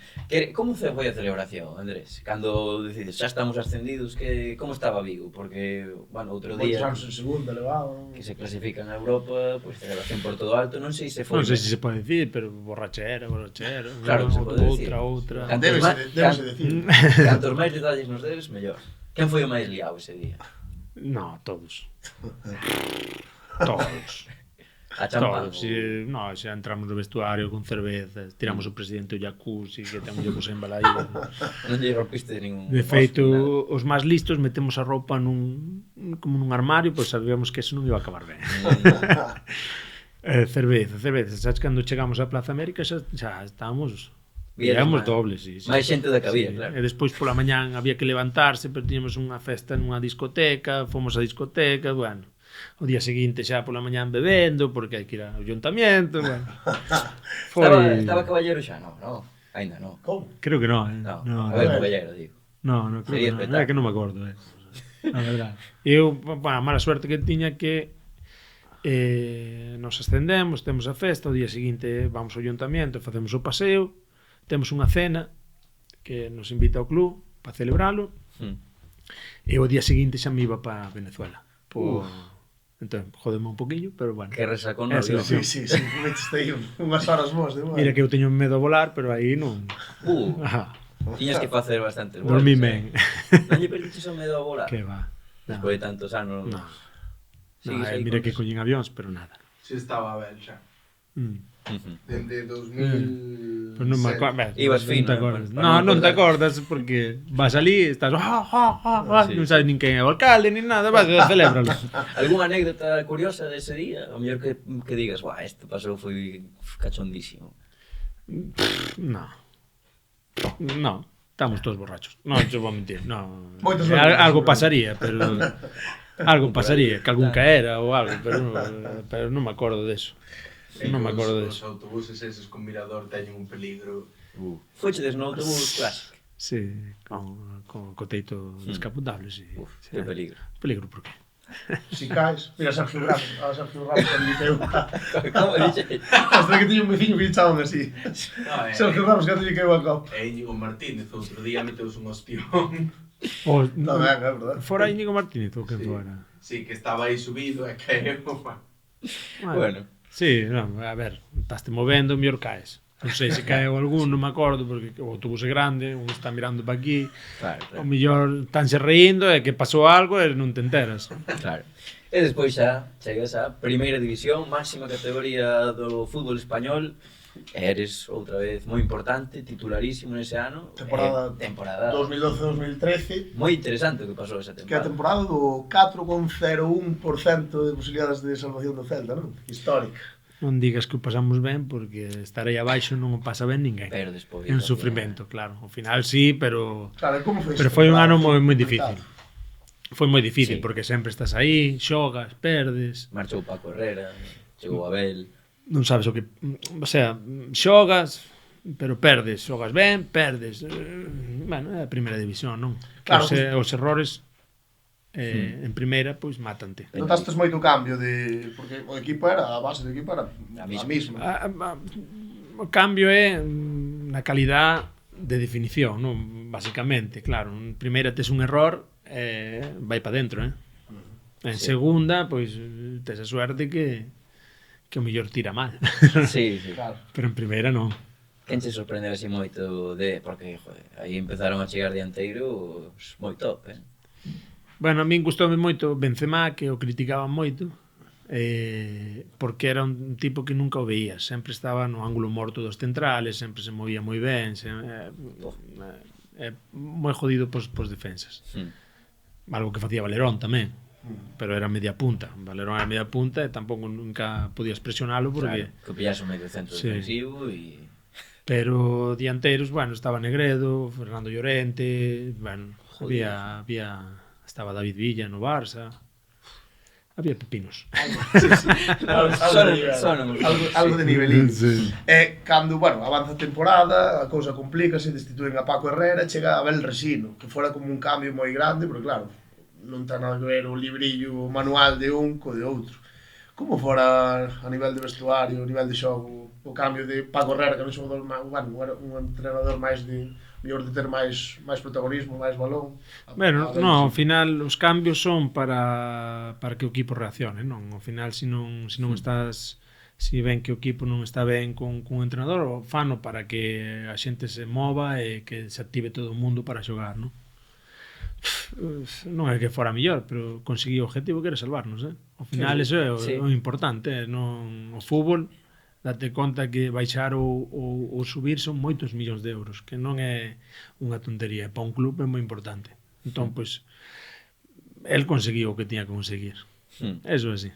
como foi a celebración, Andrés? Cando decides, xa estamos ascendidos, como estaba Vigo? Porque, bueno, outro Moitos día anos en segunda levaban. que se clasifican a Europa, pois celebración por todo alto, non sei se foi... Non sei se se pode dicir, pero borrachera. Claro que se pode decir. Outra. Débese decir. Cantos máis detalles nos deves, mellor. Quen foi o máis liado ese día? No, todos. Todos. A champán. Todos. No, xa entramos no vestuario con cervezas, tiramos o presidente o jacuzzi, que temos yo en Balaído. Non lle rompiste ningún... De feito, os máis listos metemos a roupa como nun armario, pois sabíamos que eso non iba a acabar ben. Cerveza. Sabes, cando chegamos á Plaza América xa estábamos... Éramos dobles, sí. Máis xente da que había, claro. E despois pola mañán había que levantarse, pero tiñamos unha festa nunha discoteca, fomos á discoteca, bueno. O día seguinte xa pola mañán bebendo, porque hai que ir ao ayuntamiento, bueno. Estaba Caballero xa, non? Ainda non. Como? Creo que non, Non, a ver, Caballero, digo. No, creo Sería que non. espectáculo. É que non me acordo, a verdade. Eu, a mala suerte que tiña que nos ascendemos, temos a festa, o día seguinte vamos ao ayuntamiento, facemos o paseo, temos unha cena que nos invita ao club para celebralo, e o día seguinte xa me iba para Venezuela. Entón, jodeme un poquillo, pero bueno. Que resacón É no a avión. selección. Sí, metiste aí unhas horas vos de Mira que eu teño medo a volar, pero aí non. Uh, Ajá. Tiñas que facer bastantes goles. Dormí ben. Non lle perdiches o medo a volar? Que va. Despois de tantos anos... No. Sigues aí Mira con que eso. collín avións, pero nada. Si estaba a ver xa. Dende 2000... Pois non me acordo. Ibas fino, Non te acordas. para No, non non te acordar. acordas porque vas ali, estás non sabes nin quen é o alcalde nin nada, vas a celébralo. Algúnha anécdota curiosa dese día? O mellor que digas, guau, este pasou foi cachondísimo. No. No, estamos todos borrachos. Non te vou mentir, no. Moitos Algo pasaría, pero algo pasaría, que algún caera ou algo, pero non me acordo deso. Non me acordo Os deso. autobuses eses con mirador teñen un peligro. Fochedes no autobús clásico. Sí, con teito descapotable, sí. Uf, Sí. que peligro. Peligro por qué? Si caes, mira Sergio Ramos, a Sergio Ramos cando lle caiu. Como dixe? Hasta que tiña un veciño que lle echaban así. No, Sergio Ramos cando lle caiu a copa. E Íñigo Martínez outro día meteus un ostión. Non, é verdade. Fora Íñigo Martínez ou que Sí. fora? Sí, que estaba aí subido e caeu. Bueno. Sí, non, a ver, estás te movendo, mellor caes. Non sei se caeu algún, non me acordo, porque o autobús é grande, un está mirando para aquí, Claro, o mellor estánse rindo e que pasou algo e non te enteras. Claro. E despois xa chegas á primeira división, máxima categoría do fútbol español. Eres outra vez moi importante, titularísimo nese ano. Temporada 2012-2013, moi interesante o que pasou esa que é a temporada. temporada do 4,01% de posibilidades de salvación do Celta, non? Histórica. Non digas que o pasamos ben, porque estar aí abaixo non o pasa ben ninguén. Pero despois... É un sufrimento, claro. Ao final sí, pero Claro, como foi pero esta foi un ano temporada? moi difícil. Foi moi difícil, Sí. porque sempre estás aí, xogas, perdes, Marchou Paco Herrera, chegou Abel... non sabes o que... O sea, xogas, pero perdes, xogas ben, perdes. Bueno, é a primeira división, non? Claro, Os errores en primeira, pois, mátante. Notastes moito cambio de... Porque o equipo era, a base do equipo era a mesma. O cambio é na calidad de definición, non? Basicamente, claro. En primeira tes un error, vai para dentro, En segunda, pois, tes a suerte que o mellor tira mal. Sí, sí. Claro. Pero en primeira non. Quen se sorprendeu así moito de... Porque, joder, aí empezaron a chegar dianteiros moi top, Bueno, a min gustoume moito Benzema, que o criticaban moito, porque era un tipo que nunca o veías, sempre estaba no ángulo morto dos centrales, sempre se movía moi ben, moi jodido pos defensas. Algo que facía Valerón tamén, pero era media punta. Valerón era media punta e tampouco nunca podías presionalo porque... Claro, que pillase un medio centro Sí. defensivo e... Pero dianteiros, bueno, estaba Negredo, Fernando Llorente, bueno, había estaba David Villa no Barça. Había pepinos. Algo de nivelín. Cando, bueno, avanza a temporada, a cousa complícase, destituen a Paco Herrera, chega a Abel Resino, que fora como un cambio moi grande, porque claro, non ten nada que ver o librillo manual de un co de outro. Como fora a nivel de vestuario, a nivel de xogo, o cambio de Paco Herrera, que era un xogador, bueno, era un entrenador máis de mellor de ter máis protagonismo, máis balón. Bueno, no, ao final os cambios son para que o equipo reaccione, non? Ao final, se non estás, se ven que o equipo non está ben con un entrenador, o fano para que a xente se mova e que se active todo o mundo para xogar, non? Non é que fora mellor, pero conseguí o objetivo que era salvarnos, Ao final, eso é o importante, non? O fútbol, date conta que baixar ou subir son moitos millóns de euros, que non é unha tontería, para un club é moi importante. Entón, pois, el conseguiu o que tiña que conseguir. Eso é así.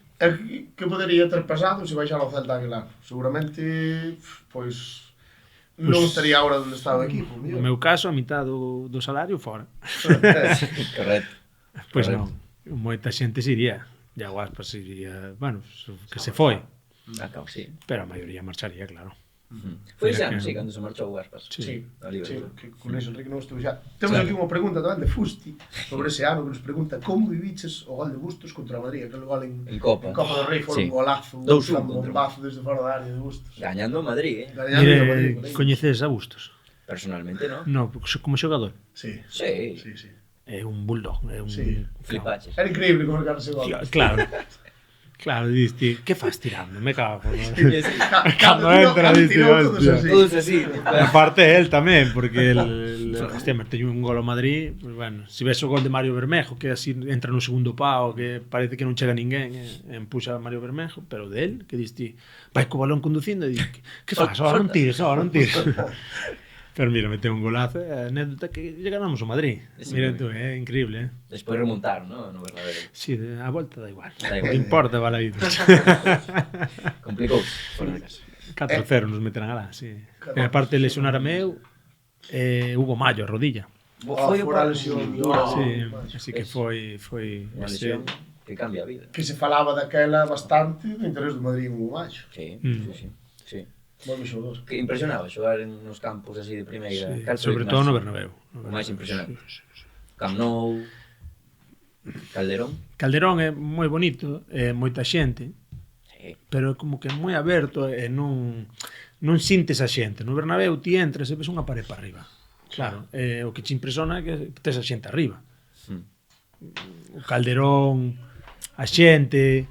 Que podería ter pasado se baixara o Celta aquel ano? Seguramente, pois, non estaría agora onde estaba o equipo. No meu caso, a mitad do salario fora. Correcto. Pois non, moita xente se iría. E a Guaspas se iría, bueno, que se foi. Acabo, sí. Pero a maioría marcharía, claro. Foi Mira xa, que- sí, cando se marchou o Aspas. Sí. A Liverpool. que con iso Enrique non estuve xa. Temos aquí unha pregunta tamén de Fusti sobre ese ano que nos pregunta como viviches o gol de Bustos contra o Madrid, aquel gol en Copa. do Rei, foi Sí. un golazo, 2-1 un contra bombazo desde fora da área de Bustos. Gañando o Madrid, Gañando o Madrid, Mire, coñeces a Bustos? Personalmente, non? No, como xogador. Sí. Sí. Sí, sí. É un bulldog, é un... Sí. Flipaches. Era increíble como marcar ese gol. Claro. Claro, diste, que fas tirando? Me cago. ¿No? Cando entra, dice, hostia. Todos así. E aparte él tamén, porque hostia, meteu un gol ao Madrid, pues bueno, se ves o gol de Mario Bermejo, que así entra no segundo pao, que parece que non chega ninguén, empuxa a Mario Bermejo, pero del, que diste, vai co balón conducindo e di, que fas? Ahora non tires, ahora non tires. Pero mira, meteu un golazo, anécdota que lle ganamos ao Madrid. Sí, Mira tú, é increíble, Despois remontar, ¿no? No Bernabéu. Sí, a volta da igual. Da igual. Non importa, Balaídos. Complicou, fora de casa. 4-0 nos meterán alá, sí. E aparte lesionar a meu, Hugo Mallo, a rodilla. Foi Fora a lesión. Sí, así que foi unha lesión que cambia a vida. Que se falaba daquela bastante do interés do Madrid en Uruguayo. Sí, sí. Bons xogadores. Que impresionaba xogar en nos campos así de primeira. Sí, Cal foi sobre o todo máis- no Bernabéu. O máis impresionante. Camp Nou, Calderón. Calderón é moi bonito, é moita xente, Sí. pero é como que moi aberto e non sintes a xente. No Bernabéu ti entras e ves unha pared para arriba. Claro, o que te impresiona é que tes a xente arriba. O Calderón, a xente,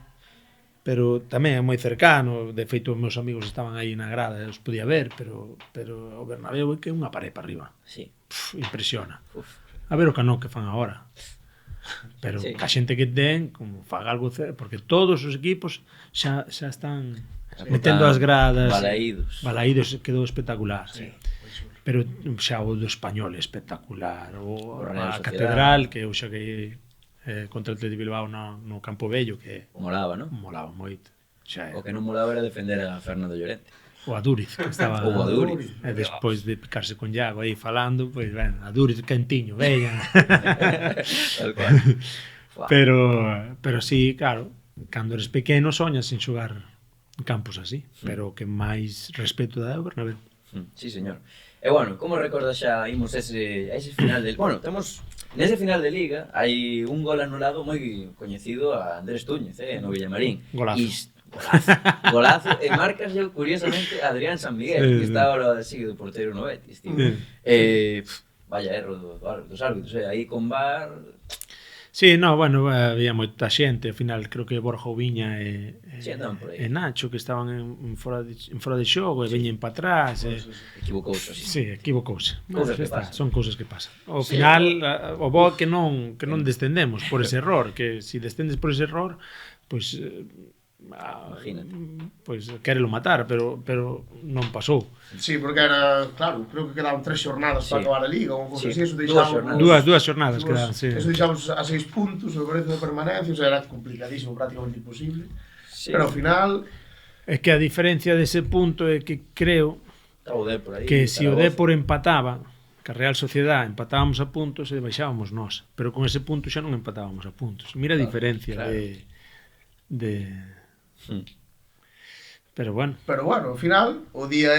pero tamén é moi cercano. De feito, os meus amigos estaban aí na grada, os podía ver, pero o Bernabéu é que é unha pared para arriba. Sí. Impresiona. Uf. A ver o Cano que fan agora. Pero Sí. a xente que ten, como faga algo, porque todos os equipos xa están metendo as gradas. Balaídos quedou espectacular. Sí. Pero xa o do Español é espectacular. O Real a Sociedad. Catedral, que eu xa que contra o Atleti de Bilbao no Campo Bello, que Molaba, ¿no? molaba moito. Xa é. O que non molaba era defender a Fernando Llorente. O Adúriz, que estaba... O Adúriz. E despois de picarse con Iago aí falando, pois, ben, Adúriz quentiño, veña. Tal cual. Fuá. Pero sí, claro, cando eres pequeno soñas en xogar en campos así, pero que máis respeto dá o Bernabéu. Sí, señor. E bueno, como recordas xa imos a ese final del... Bueno, temos nese final de Liga hai un gol anulado moi coñecido a Andrés Túñez, no Villamarín. Golazo. Golazo, e marcas eu curiosamente a Adrián San Miguel, que está ahora así do porteiro no Betis, tío. Vaya erro dos árbitros, aí con VAR. Sí, no, bueno, había moita xente, ao final creo que Borja Oubiña Sí, andaban por aí. e Nacho que estaban en fora de xogo e veñen para atrás. Equivocouse así. Sí, equivocouse. Cousas Bueno, que está, pasan. son cousas que pasan. Ao Sí, final, o bo é que non descendemos por ese error, que si descendes por ese error, pois Imagínate. pois quérelo matar, pero non pasou. Sí, porque era, claro, creo que quedaban 3 xornadas para Sí. acabar a Liga, ou cousa Sí, así, eso dúas deixamos... xornadas. Dúas xornadas quedaban, sí. Eso deixamos a 6 puntos, o precio de permanencia, o sea, era complicadísimo, prácticamente imposible. Sí. Pero ao final, É que a diferencia dese punto é que creo Está o Dépor aí. que se o Zaragoza. Dépor empataba, que a Real Sociedad empatábamos a puntos e baixábamos nós, pero con ese punto xa non empatábamos a puntos. Mira a diferencia claro. de Mm. Pero bueno, ao final, o día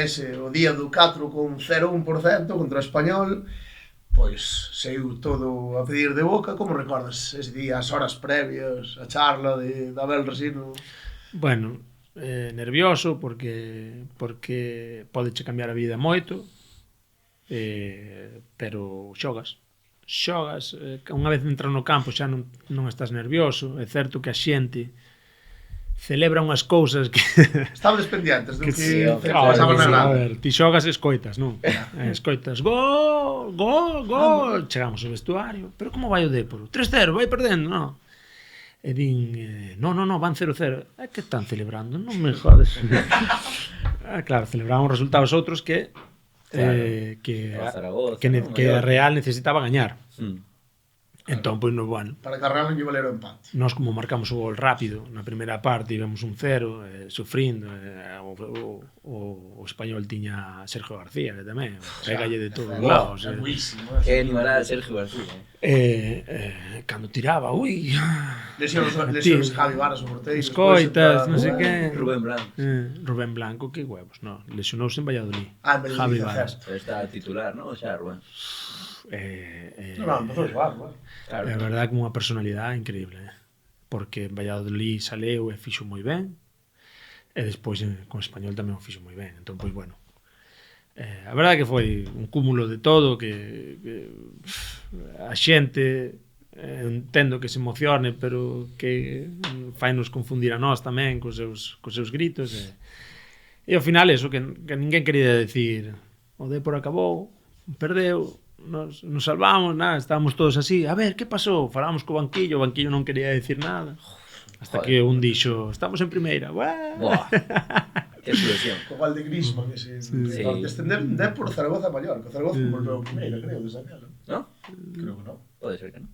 do 4 con 0,1% contra o Español, pois saiu todo a pedir de boca. Como recordas ese día, as horas previas, a charla de Abel Resino? bueno, nervioso porque podeche cambiar a vida moito, pero xogas, unha vez entras no campo xa non estás nervioso. É certo que a xente celebra unhas cousas que Estabas pendientes do que sí, pasaba na a grada. ver, ti xogas e escoitas, non? Escoitas, gol, gol, gol. Chegamos ao vestuario, pero como vai o Dépor? 3-0, vai perdendo, non? E din, no, van 0-0. É que están celebrando, non me jodes. Claro, celebraban os resultados outros que O Zaragoza, non? que a Mallorca. Real necesitaba gañar. Mm. Entón, pois, no, bueno, Para que a Real non lle valera o empate. nós como marcamos o gol rápido na primeira parte, íbamos 1-0, sufrindo, o Español tiña a Sergio García, que tamén pegalle de todos lados. Buísimo. Que animará Sergio García. Cando tiraba, ui, Lesiones Javi Varas, o porteiro. escoitas, despois non sei que. entra- Rubén Blanco. Rubén Blanco, que huevos, no, lesionouse en Valladolid. Ah, en Valladolid, Javi certo. Varas. Pero está titular, ¿no? Xa, Rubén. Non, empezou a xogar, claro. Claro. É verdade que unha personalidade increíble, porque en Valladolid saleu e fixo moi ben, e despois con Español tamén o fixo moi ben. Entón, pois, bueno, a verdade que foi un cúmulo de todo, que a xente entendo que se emocione, pero que fainos confundir a nós tamén cos seus gritos. E ao final eso, que ninguén quería decir o Dépor acabou, perdeu, nos salvamos, nada, estábamos todos así, a ver, que pasou? Falábamos co banquillo, o banquillo non quería decir nada, hasta que un dixo, estamos en primeira. Buah, que explosión. Co gol de Griezmann, ese descender Dépor Zaragoza a Mallorca. Zaragoza volveu a primeira, creo, desde aquela. ¿No? Creo que non. Pode ser que non.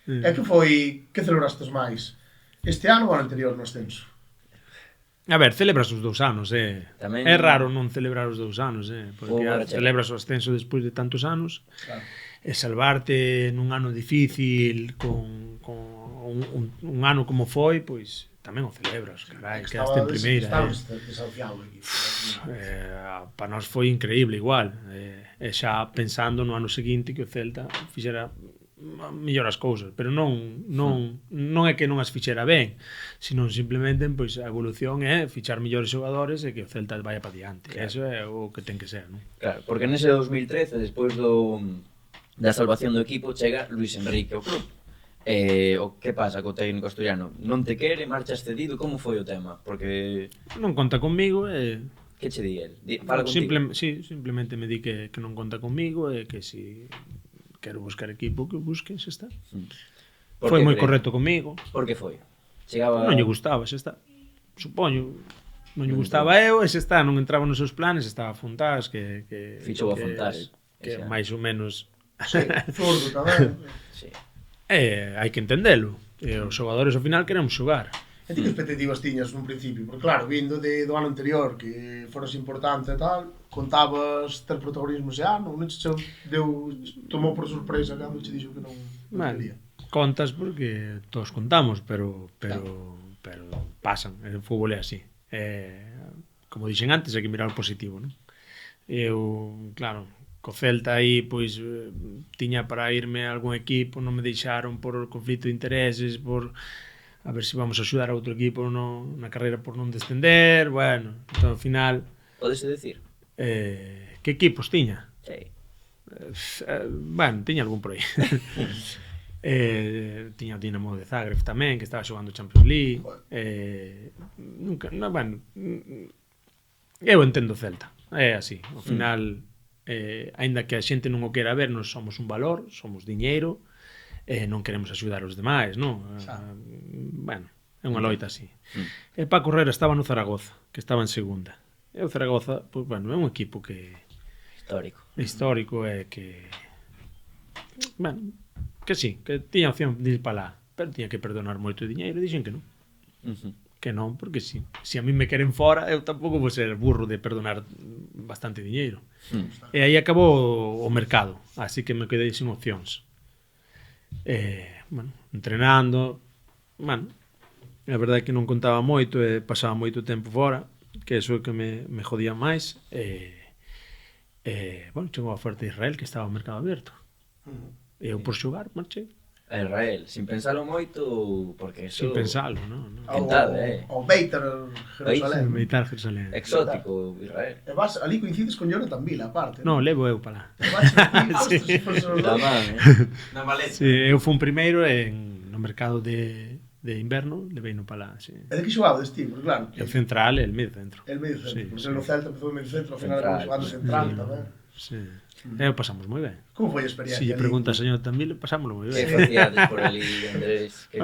E que celebrastes máis? Este ano ou ano anterior no ascenso? A ver, celebras os 2 anos, Tamén... É raro non celebrar os 2 anos, porque Marachel. celebras o ascenso despois de tantos anos, Claro. e salvarte nun ano difícil, con un ano como foi, pois tamén o celebras, carai, quedaste en primeira. Estábamos desafiado aquí. Para nós foi increíble igual, e xa pensando no ano seguinte que o Celta fixera mellor as cousas, pero non é que non as fixera ben, sino simplemente pois a evolución é fichar mellores xogadores e que o Celta vaya para diante. Claro. Eso é o que ten que ser, non? Claro, porque nese 2013, despois da salvación do equipo, chega Luis Enrique ao club. O que pasa co técnico asturiano? Non te quere, marchas cedido, como foi o tema? Porque... Non conta conmigo e... Que che di el? Fala contigo? Simplemente me di que non conta conmigo e que si quero buscar equipo, que o busque, xa está. Foi moi correcto comigo. Por que foi? Chegaba... Non lle gustaba, xa está. Supoño, non lle gustaba eu, e xa está, non entraba nos seus planes, estaba a Fontás, que Fichou a Fontás. Que máis ou menos... Sí, zurdo tamén. Sí. Hai que entendelo. Os xogadores ao final queremos xogar. E ti que expectativas tiñas nun principio? Porque claro, vindo do ano anterior, que foras importante e tal, contabas ter protagonismo ese ano, non che tomou por sorpresa cando che dixo que non quería? Contas porque todos contamos, pero pasan, o fútbol é así. Como dixen antes, hai que mirar o positivo, non? Eu, claro, co Celta aí, pois, tiña para irme a algún equipo, non me deixaron por conflito de intereses, por a ver se vamos a axudar a outro equipo na carreira por non descender, bueno, entón, ao final... Podese decir? Que equipos tiña? Sí. Bueno, tiña algún por aí. Tiña o Dinamo de Zagreb tamén, que estaba xogando Champions League. Bueno, eu entendo Celta, é así, ao final... aínda que a xente non o quera ver, nós somos un valor, somos diñeiro, non queremos axudar os demais, non? Bueno, é unha loita así. E Paco Herrera estaba no Zaragoza, que estaba en segunda. E o Zaragoza, pois, bueno, é un equipo que... Histórico, é que... Bueno, que sí, que tiña opción de ir para lá, pero tiña que perdonar moito diñeiro, e dixen que non. Que non, porque si a mí me queren fora, eu tampouco vou ser burro de perdonar bastante diñeiro. E aí acabou o mercado, así que me quedei sin opcións. Bueno, entrenando, bueno, a verdade é que non contaba moito e pasaba moito tempo fora, que eso é que me jodía máis. Bueno, chegou a oferta de Israel, que estaba o mercado aberto. E eu por xogar, marchei. A Israel, sin pensalo moito, porque eso... Sin pensalo, non? Quentade, O Beitar Jerusalén. Beitar Jerusalén. Exótico, Israel. E vas, ali coincides con Jonathan Vila, aparte. Non, levo eu para lá. E vas aquí, se fose os Da dous. man, Na maleta. Sí, eu fun primeiro no mercado de inverno, levei no para lá, sí. E de que xogabas, ti? Porque claro, El central e el medio centro. el medio centro, Sí, porque sí. no Celta empezou en medio centro, ao final Central, acabou xogando central tamén. Sí. E o pasamos moi ben. Como foi a experiencia? Si lle ali? pregunta ao señor Tamil, pasámoslo moi que ben. facíades por ali, Andrés? Que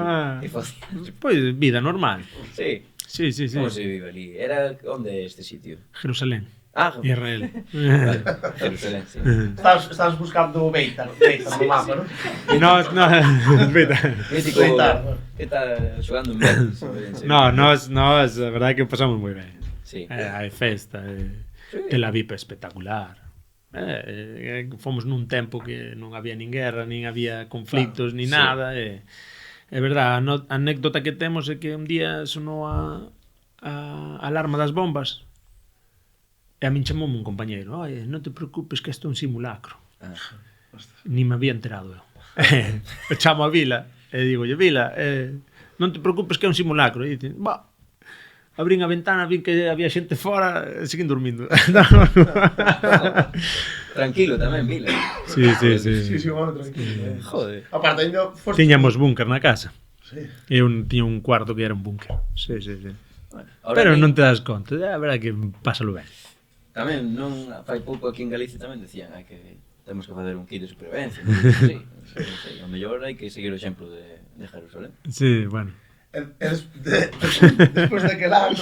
facíades? Pois vida normal. Sí. Sí. Como se vive ali? Era onde este sitio? Jerusalén, Ah, Israel. vale. Jerusalén, sí. Estabas buscando o Beitar no mapa, non? No, vida. Mítico, Beitar. que está xogando en Betis. No, a verdade é que pasamos moi ben. Sí. Hai festa, Tel Aviv é espectacular. Fomos nun tempo que non había nin guerra, nin había conflictos, nin nada. É verdade, a anécdota que temos é que un día sonou a alarma das bombas e a min chamoume un compañeiro: "Oye, non te preocupes que isto é un simulacro." Ni me había enterado eu. E chamo a Vila e digo: "Vila, non te preocupes que é un simulacro." E dicen: "Va." Abrín a ventana, vi que había xente fora e seguín dormindo. Tranquilo tamén, Vila. Sí, sí, Sí, sí. sí, bueno, tranquilo. Joder. Aparte, ainda foste... Tiñamos búnker na casa. Sí. Eu tiña un cuarto que era un búnker. Sí, sí, sí. Bueno, ahora Pero nin- non te das conta, a verdade que pásalo ben. Tamén, non fai pouco aquí en Galicia tamén decían que temos que facer un kit de supervivencia. Sí, non sei, o mellor hai que seguir o exemplo de Jerusalén. Sí, bueno. Despois daquel ano,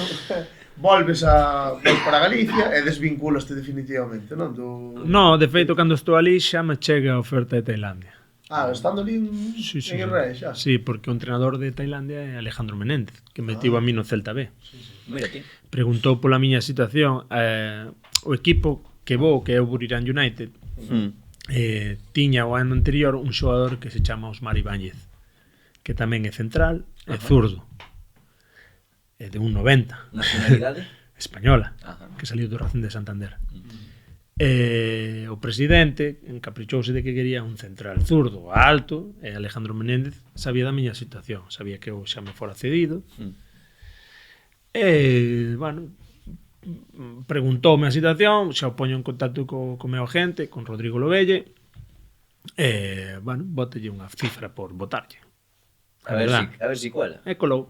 volves para Galicia e desvinculaste definitivamente, non? No, de feito, cando estou ali xa me chega a oferta de Tailandia. Estando ali Sí, sí, en Israel xa. sí, porque o entrenador de Tailandia é Alejandro Menéndez, que metivo a mí no Celta B. Mira ti. Preguntou pola miña situación. O equipo que vou, que é o Buriram United, tiña o ano anterior un xogador que se chama Osmar Ibáñez, que tamén é central, é zurdo, é de 1,90, Nacionalidade? española, Ajá. que saliu do Racing de Santander. O presidente encaprichouse de que quería un central zurdo alto, e Alejandro Menéndez sabía da miña situación, sabía que eu xa me fora cedido. E, bueno, preguntoume a situación, xa o poño en contacto co meu agente, con Rodrigo Lobelle, e, bueno, botelle unha cifra por botarlle. A ver si cuela. E colou.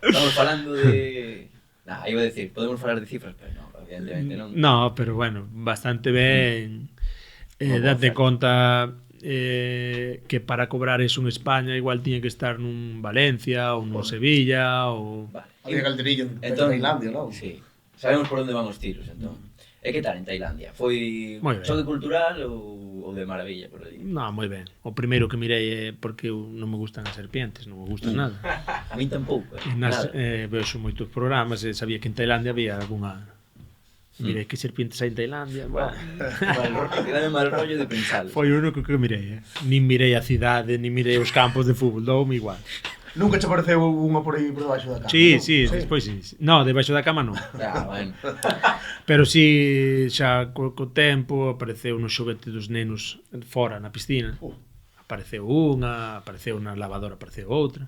Estamos falando de... Nah, iba a decir, podemos falar de cifras, pero no, evidentemente non. No, pero bueno, bastante ben. Unha boa Date oferta. conta que para cobrar eso en España igual tiña que estar nun Valencia ou nun Sevilla ou... Vale. Había Calderillo en Entón, Tailandia, non? Sí. Sabemos por onde van os tiros, entón. E que tal en Tailandia? Foi Moi ben. choque cultural ou de maravilla por ali? No, moi ben. O primeiro que mirei é porque eu non me gustan as serpientes, non me gustan nada. A min tampouco, E nas, nada. vexo moitos programas e sabía que en Tailandia había algunha... Mirei que serpientes hai en Tailandia. Buah. Quedame mal rollo de pensalo. Foi o único que mirei, Nin mirei a cidade, nin mirei os campos de fútbol, doume igual. Nunca che pareceu unha por aí por debaixo da cama? Sí, non? sí, despois sí. No, debaixo da cama non. Bueno. Pero sí, xa co tempo apareceu nos xoguetes dos nenos fora na piscina. Apareceu unha, apareceu na lavadora, apareceu outra.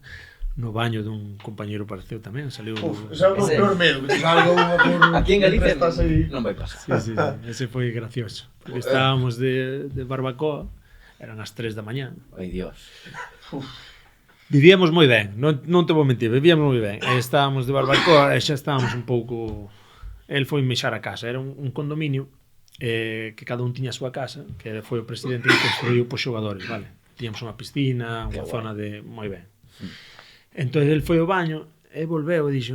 No baño dun compañeiro apareceu tamén, saliu... Ese é o peor medo, que te salga unha por... Aquí en Galicia estás aí... non vai pasar. Sí, sí, ese foi gracioso. Porque estábamos de barbacoa, eran as 3 da mañá. Ai, Dios. Vivíamos moi ben, non te vou mentir, vivíamos moi ben. E estábamos de barbacoa e xa estábamos un pouco... El foi mexar a casa, era un condominio que cada un tiña a súa casa, que foi o presidente que construiu pos xogadores, vale? Tiñamos unha piscina, unha zona de... moi ben. Entón el foi ao baño e volveu e dixo,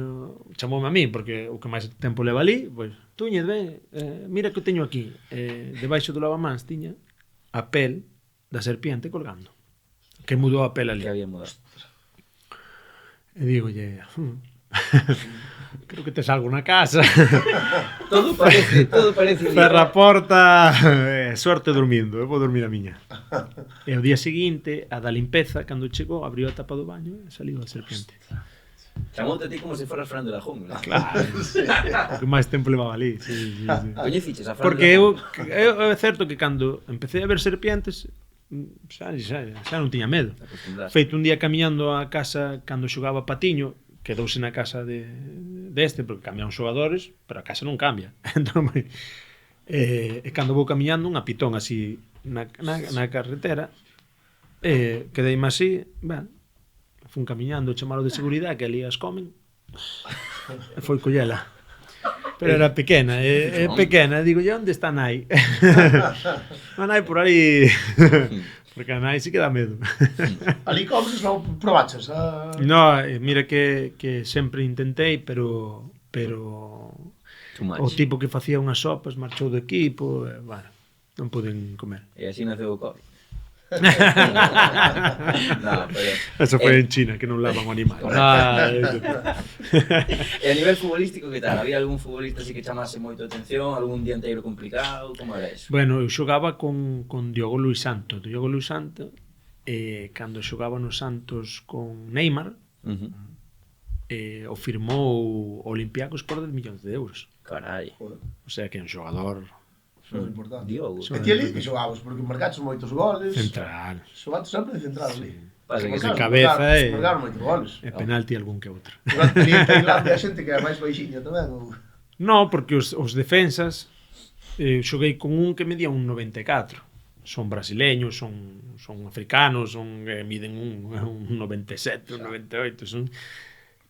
chamoume a mí, porque o que máis tempo leva ali, pois, Túñez, ven, mira que teño aquí. Debaixo do lavamans tiña a pel da serpiente colgando, que mudou a pel ali. Que había mudado. E digolle, creo que tes algo na casa. Todo parece Cerra a porta, suerte dormindo, eu vou dormir a miña. E o día seguinte, a da limpeza, cando chegou, abriu a tapa do baño e saliu a serpiente. Chamoute a ti como se foras Fran de la Jungla. Claro. O que máis tempo levaba ali. Sí, sí, sí. Coñeciches a Fran Porque de la Jungla? é certo que cando empecé a ver serpientes, xa non tiña medo. Acostumbrado. Feito un día camiñando a casa cando xogaba patiño, quedouse na casa deste, porque cambian os xogadores, pero a casa non cambia. Entón, e cando vou camiñando, un apitón así na carretera, quedeime así, ben, fun camiñando, chamalo de seguridade, que ali as comen, e foi collela. Pero era pequena, pequena, digo, e onde está a nai? A nai por aí... Porque a nai sí que dá medo. Ali comes, non probaches? No, mira que sempre intentei, pero Too much. o tipo que facía unhas sopas marchou do equipo, bueno, non poden comer. E así naceu o cor. No, pero... Eso foi en China, que non lavan o animal. E a nivel futbolístico, que tal? Había algún futbolista así que chamase moito a atención? Algún dianteiro complicado? Como era eso? Bueno, eu xogaba con Diogo Luis Santos. Diogo Luis Santos, cando xogaba nos Santos con Neymar, o firmou Olympiacos por 10 millóns de euros. Carai. O sea que é un xogador Son importante. Diogo. E ti ali que xogabas, porque marcaches moitos goles. central. Xogaste sempre de central ali. Pasa que De cabeza e marcaron moitos goles. penalti algún que outro. Durante ali en Tailandia a xente que é máis baixiña tamén. No, porque os defensas Xoguei con un que medía un 94. Son brasileños, son africanos, miden un 97, un 98,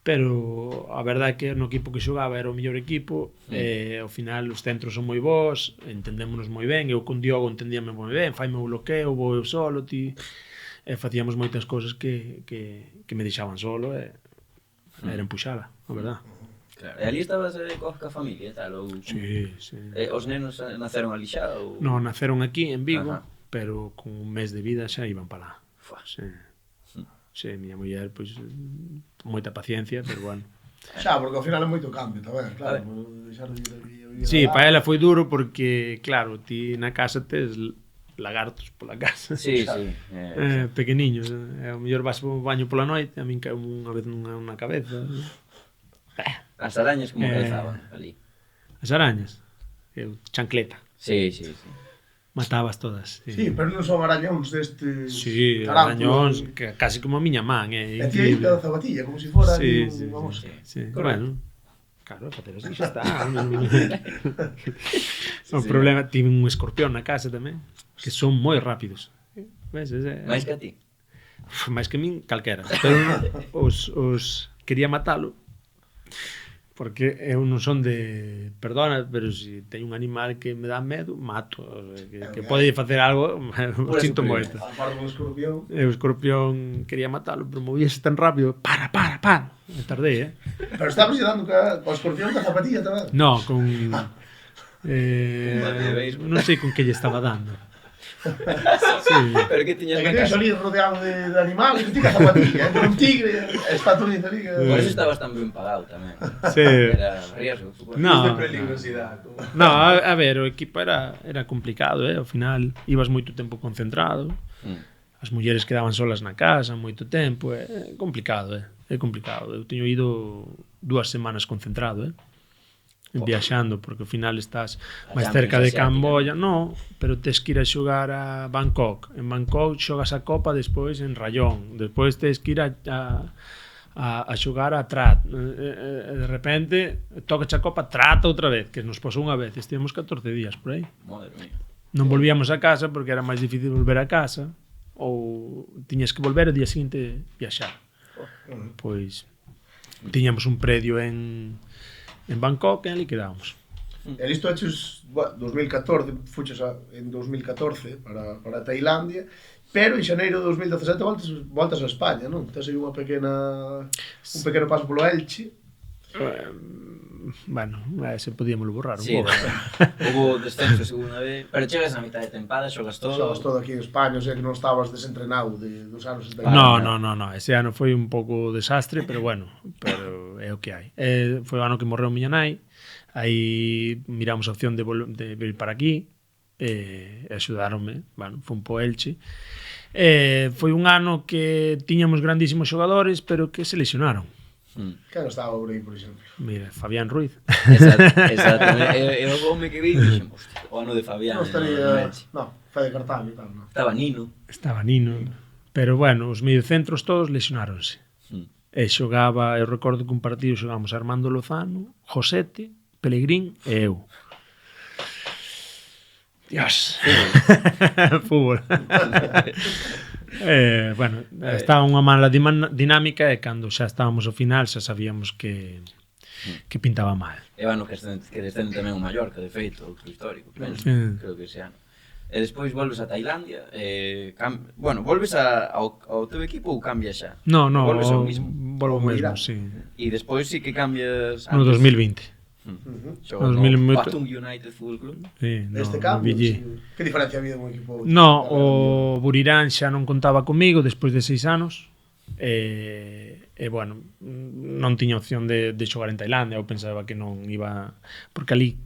pero a verdade é que no equipo que xogaba era o mellor equipo, ao final os centros son moi bons, entendémonos moi ben, eu con Diogo entendíame moi ben, faime o bloqueo, vou eu solo, facíamos moitas cousas que me deixaban solo, era empuxala, a verdade. Claro. E ali estabas coa familia e tal? Ou... Sí, sí. Os nenos naceron ali xa? Ou... Non, naceron aquí en Vigo, Ajá. pero con un mes de vida xa iban para lá. Fua. Sí. Sí, miña muller, pois, moita paciencia, pero bueno. Xa, porque ao final é moito cambio, tamén, claro. Deixar de vivir Sí, para ela foi duro porque, claro, ti na casa tes lagartos pola casa. Sí, sí. Pequeniños. O mellor vas ao baño pola noite, a min caeu unha vez na cabeza. As arañas como caezaban ali. As arañas. Eu, chancleta. Sí, sí, sí. Matabas todas. Sí, pero non son arañóns destes... Sí, tarántulas. arañóns, casi como a miña man, E ti aí cada zapatilla, como se fora... Sí, un, sí, vamos, sí. Correcto. Bueno, claro, facer así xa está. O problema, tive un escorpión na casa tamén, que son moi rápidos. Ves, Mais que a ti? máis que min, calquera. Pero os quería matalo, porque eu non son de... Perdona, pero se teño un animal que me dá medo, mato. Que pode facer algo, o sinto moito. A parte do escorpión... E o escorpión quería matalo, pero movíase tan rápido. Para. Me tardei, Pero estabas dando co escorpión da zapatilla tamén. No, con... bate de béisbol. non sei con que lle estaba dando. Sí. Pero que tiñas E que na tens casa? ali rodeado de animales, que ti ca zapatilla, un tigre, está todo ali. Por eso estabas tan ben pagado tamén. Sí. Era riesgo, supoño. No, de peligrosidade. No, a ver, o equipo era complicado, ao final ibas moito tempo concentrado, as mulleres quedaban solas na casa moito tempo, é complicado, é complicado. Eu teño ido 2 semanas concentrado, viaxando, porque ao final estás máis cerca de Camboya, no, pero tes que ir a xogar a Bangkok. En Bangkok xogas a Copa, despois en Rayón, despois tes que ir a xogar a Trat, de repente toca a Copa, Trat outra vez, que nos pasou unha vez, estivemos 14 días por aí. Madre mía. Non volvíamos a casa porque era máis difícil volver a casa, ou tiñas que volver o día seguinte viaxar. Pois tiñamos un predio en Bangkok e ali quedábamos. E listo heches, 2014, fuches en 2014 para Tailandia, pero en xaneiro de 2017 voltas a España, non? Tes aí un pequeno paso polo Elche. Bueno, se podíamoslo borrar un Sí, pouco. hubo descenso segunda vez, pero chegas a mitad de tempada, xogas todo. Xogas todo aquí en España, o sea que non estabas desentrenado dos anos en No, Tailandia. ese ano foi un pouco desastre, pero bueno, pero é o que hai. Foi o ano que morreu miña nai, aí miramos a opción de vir para aquí, e axudáronme, bueno, fun po Elche. Foi un ano que tiñamos grandísimos xogadores, pero que se lesionaron. Que non estaba por aí, por exemplo? Mira, Fabián Ruiz. Exactamente. E o home que vi, dixen, hostia, o ano de Fabián. Non estaría... No, Fede Cartalho e tal, non? Estaba Nino. Estaba Nino. Pero bueno, os mediocentros todos lesionáronse. E xogaba, eu recordo que un partido xogamos Armando Lozano, Josete, Pelegrín e eu. Dios. Fútbol. Bueno, estaba unha mala dinámica e cando xa estábamos ao final xa sabíamos que pintaba mal. E bueno, que descende tamén o Mallorca, de feito, outro histórico, penso, creo que ese ano. E despois volves a Tailandia, bueno, volves ao teu equipo ou cambias xa? No, Volves ao mismo. volvo mesmo, sí. E despois sí que cambias No 2020. Xogas no 2008. Patung United Football Club. Sí, Neste no cambio, Villí. sí. Que diferencia había un equipo? No, o Burirán xa non contaba comigo despois de 6 anos. E bueno, non tiña opción de xogar en Tailandia, eu pensaba que non iba, porque ali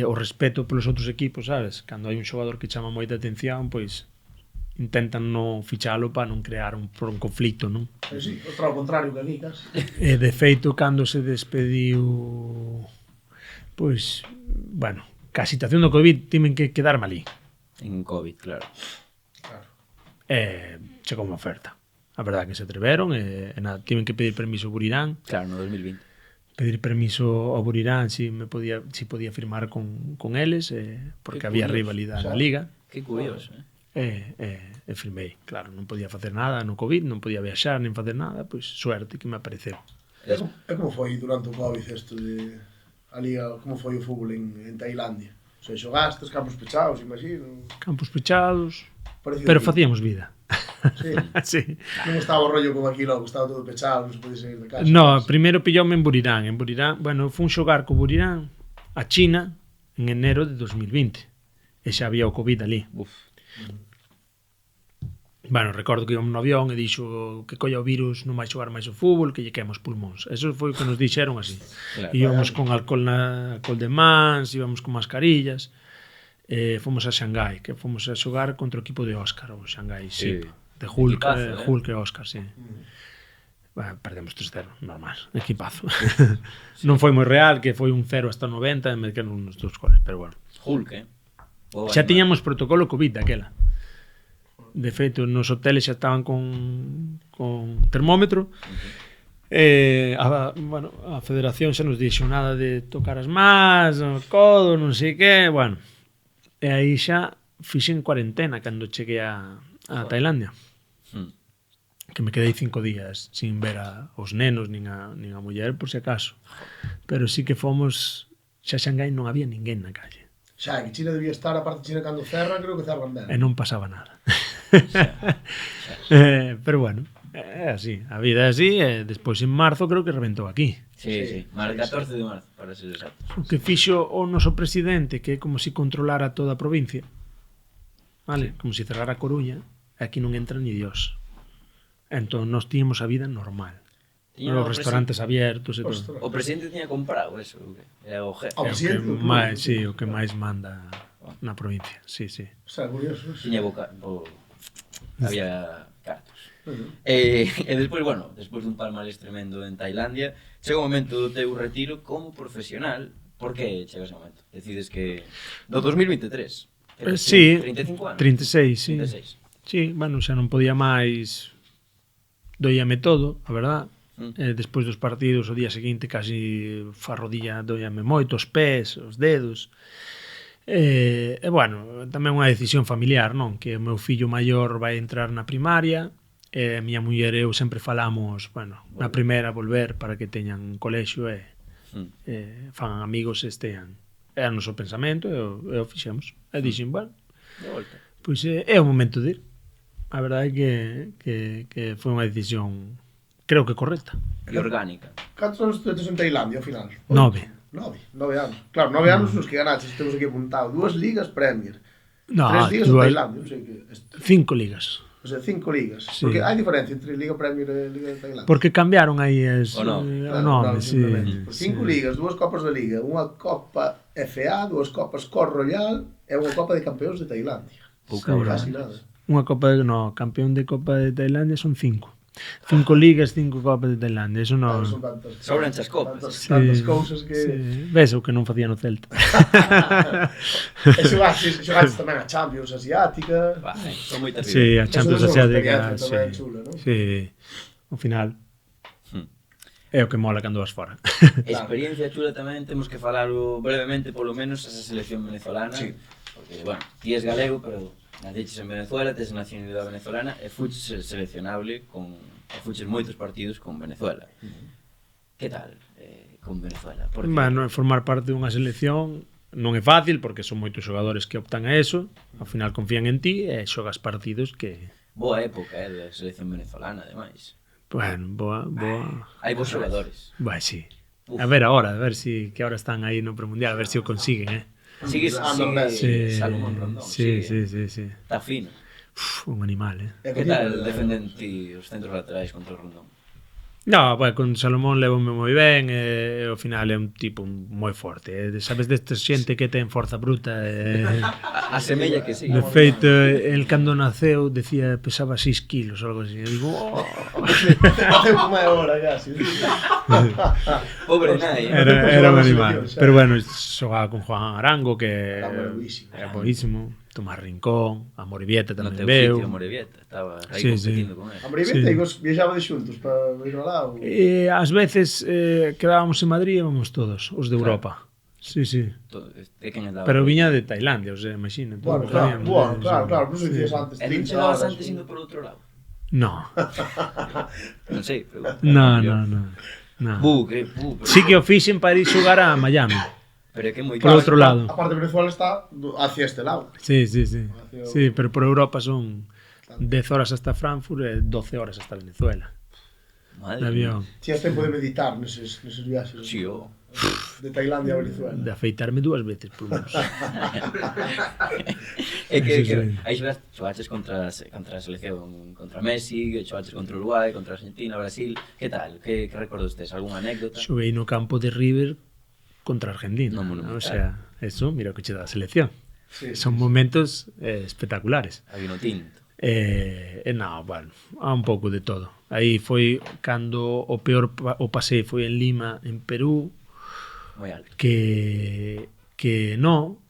o respeto polos outros equipos, sabes? Cando hai un xogador que chama moita atención, pois intentan non fichalo para non crear un conflito, non? Sí, outro ao contrario que aquí, casi. E de feito, cando se despediu, pois, bueno, ca situación do Covid timen que quedarme ali. En Covid, claro. Chegou unha oferta. A verdade que se atreveron e nada, tiven que pedir permiso por Irán. Claro, no 2020. pedir permiso ao Burirán si podía firmar con eles, porque había rivalidade na Liga. Que curioso, E firmei, claro, non podía facer nada no Covid, non podía viaxar nin facer nada, pois suerte que me apareceu. E como foi durante o Covid isto de a Liga, como foi o fútbol en Tailandia? O sea, xogastes, campos pechados, imagino. Campos pechados, Parecido pero aquí. facíamos vida. Sí. Sí. Non estaba o rollo como aquí logo, estaba todo pechado, non se podía sair de casa. No, primeiro pilloume en Burirán. En Burirán, bueno, fun xogar co Burirán a China en enero de 2020. E xa había o Covid ali. Uf. Bueno, recordo que íbamos no avión e dixo que colla o virus non vai xogar máis o fútbol, que lle queima os pulmóns. Eso foi o que nos dixeron así. Claro. Íbamos con alcohol de mans, íbamos con mascarillas. Fomos a Xangai, que fomos a xogar contra o equipo de Óscar, o Xangai Sí. Sip. De Hulk, Equipazo, Hulk e Óscar, sí. Bueno, perdemos 3-0, normal, equipazo. Non foi moi real, que foi un 0 hasta 90 e mercaron uns 2 goles, pero bueno. Hulk, Xa tiñamos protocolo Covid daquela. De feito, nos hoteles xa estaban con termómetro. Bueno, a federación xa nos dixo nada de tocar as mans, o codo, non sei que, bueno. E aí xa fixen cuarentena cando cheguei a Tailandia. Que me quedei 5 días sin ver aos nenos nin a muller, por si acaso. Pero sí que fomos, xa Xangai non había ninguén na calle. Xa, que China debía estar, a parte China cando cerra, creo que cerran ben. E non pasaba nada. Pero bueno, é así, a vida é así, e despois en marzo creo que reventou aquí. Sí. 14 de marzo, para ser exactos. O que fixo o noso presidente, que é como se controlara toda a provincia, vale? Como se cerrara a Coruña, e aquí non entra ni Dios. Entón, nos tíamos a vida normal. Os restaurantes abiertos e todo. O presidente tiña comprado eso, era o jefe. O presidente do club. Sí, o que máis manda na provincia, sí. O sea, curioso. Tiña había cartos. E despois, bueno, despois dun palmarés tremendo en Tailandia, chega o momento do teu retiro como profesional. Por que chega ese momento? Decides que do 2023. Sí, 35 anos. 36, sí. 36. Sí, bueno, xa non podía máis, doíame todo, a verdad. Despois dos partidos, o día seguinte casi a rodilla doíame moito, os pés, os dedos. E bueno, tamén unha decisión familiar, non? Que o meu fillo maior vai entrar na primaria, e a miña muller e eu sempre falamos, bueno, na primeira volver para que teñan colexio e fagan amigos e estean. É o noso pensamento e o fixemos. E dixen, bueno, pois é o momento de ir. A verdade é que foi unha decisión, creo que correcta. E orgánica. Cantos anos tedes en Tailandia, ao final? 9 anos. Claro, 9 anos os que ganaches, temos aquí apuntado. 2 ligas Premier. No, 3 ligas en Tailandia, non sei que. 5 ligas. O sea, 5 ligas. Sí. Porque hai diferencia entre Liga Premier e Liga de Tailandia. Porque cambiaron aí O nome. o nome, sí. 5 ligas, 2 copas da Liga, unha Copa FA, 2 copas Cor Royal e unha Copa de Campeóns de Tailandia. Pouca Sí. hora. Casi nada. Unha Copa campeón de Copa de Tailandia son 5. 5 ligas, 5 Copas de Tailandia, eso non... Son tantas, Sobran chas copas. tantas cousas que... Sí. Ves o que non facía no Celta. E xogaches tamén a Champions Asiática. Son moitas Sí, a vidas. Champions Eso é unha Asiática, experiencia tamén chula, non? sí. Ao final é o que mola cando vas fora. Experiencia chula tamén, temos que falar brevemente, polo menos, esa selección venezolana. Sí. Porque, bueno, ti és galego, pero naceches en Venezuela, tes nacionalidade venezolana e fuches seleccionable e fuches moitos partidos con Venezuela. Que tal con Venezuela? Porque... Bueno, formar parte dunha selección non é fácil porque son moitos xogadores que optan a eso, ao final confían en ti e xogas partidos que... Boa época, da selección venezolana, ademais. Bueno, boa... Hai bons xogadores. Vai, sí. A ver si que ahora están aí no premundial, a ver si o consiguen, Sigue Salomón Rondón. Sí. Está fino. Un animal, Que tal defenden ti os centros laterais contra o Rondón? No, bueno, con Salomón levome moi ben e ao final é un tipo moi forte. Sabes desta xente que ten forza bruta A semella que sí. De feito, el cando naceu decía pesaba 6 kilos ou algo así. Eu digo, Hace unha hora casi. Pobre nai. Era un animal. Pero bueno, xogaba con Juan Arango, que Era buenísimo. era buenísimo. Tomás Rincón, a Morevieta No tamén teu veu. sitio, Morevieta, estaba aí Sí, competindo con A él. Morevieta Sí. sí. Viaxabades xuntos para ir alá? Ás veces quedábamos en Madrid e íbamos todos, os de Claro. Europa. Sí, sí. De quen andaba? Pero viña de Tailandia, o sea, imagina. Bueno, claro, por eso dicías antes. E non 30 chegabas horas, antes indo por outro lado? No, Non sei, pero... no. Pero... Sí que o fixen para ir xogar a Miami. Pero é que é moi Por outro lado. Aparte, Venezuela está hacia este lado. Sí. Sí, pero por Europa son 10 horas hasta Frankfurt e 12 horas hasta Venezuela. Madre De avión. Tienes tempo de meditar neses viaxes. Sí, o... De Tailandia a Venezuela. De afeitarme 2 veces por menos. É que, Sí, sí. aí xogaches contra a selección, contra Messi, xogaches contra Uruguai, contra Argentina, Brasil. Que tal? Que recordos tes? Algúna anécdota? Xoguei no campo de River contra Argentina. No Monumental. O sea, eso, mira o que che dá a selección. Sí, Son momentos espectaculares. A vino tinto. No, bueno, há un pouco de todo. Aí foi cando o peor o pasei foi en Lima, en Perú, Moi alto. que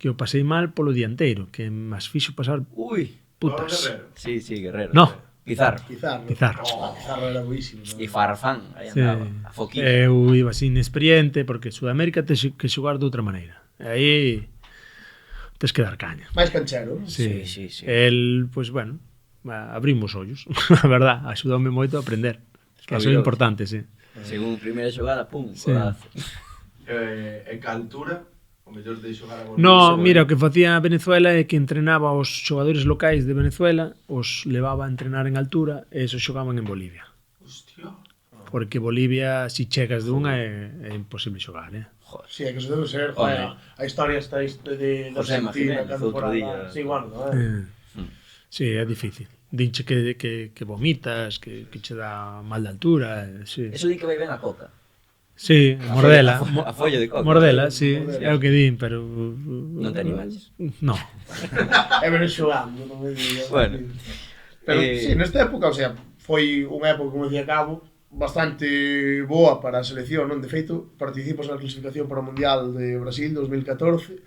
o pasei mal polo dianteiro, que mas fixo pasar Ui! putas. Sí, Guerrero. No. Pizarro. Pizarro. Pizarro. Pizarro era buísimo. ¿No? E Farfán, aí Sí. andaba. A Foquilla. Eu iba así inexperiente, porque Sudamérica tes que xogar de outra maneira. E aí tes que dar caña. Máis canchero, non? Sí. El, pues bueno, abrimos ollos, a verdad, axudoume moito a aprender. Que eso é Espabilou. importante, sí. Según primeira xogada, pum, Sí. codazo. E que altura o mellor de xogar a No, mira, o que facía Venezuela é que entrenaba os xogadores locais de Venezuela, os levaba a entrenar en altura e esos xogaban en Bolivia. Hostia. Porque Bolivia, si chegas de unha, é imposible xogar, Sí, é que eso debe ser, Home. a historia está de José Argentina, Jiménez, cando outro por día. Sí, bueno, Sí, é difícil. Dinche que vomitas, que che dá mal de altura, sí. Eso di que vai ben a coca. Sí, mordela. A folla de coca. Mordela, sí, Mordela. é o que din, pero... Non te animaches. No. É ver xogando, non me digas. Bueno. Pero Eh, sí, nesta época, o sea, foi unha época, como decía Cabo, bastante boa para a selección, non? De feito, participas na clasificación para o Mundial de Brasil 2014.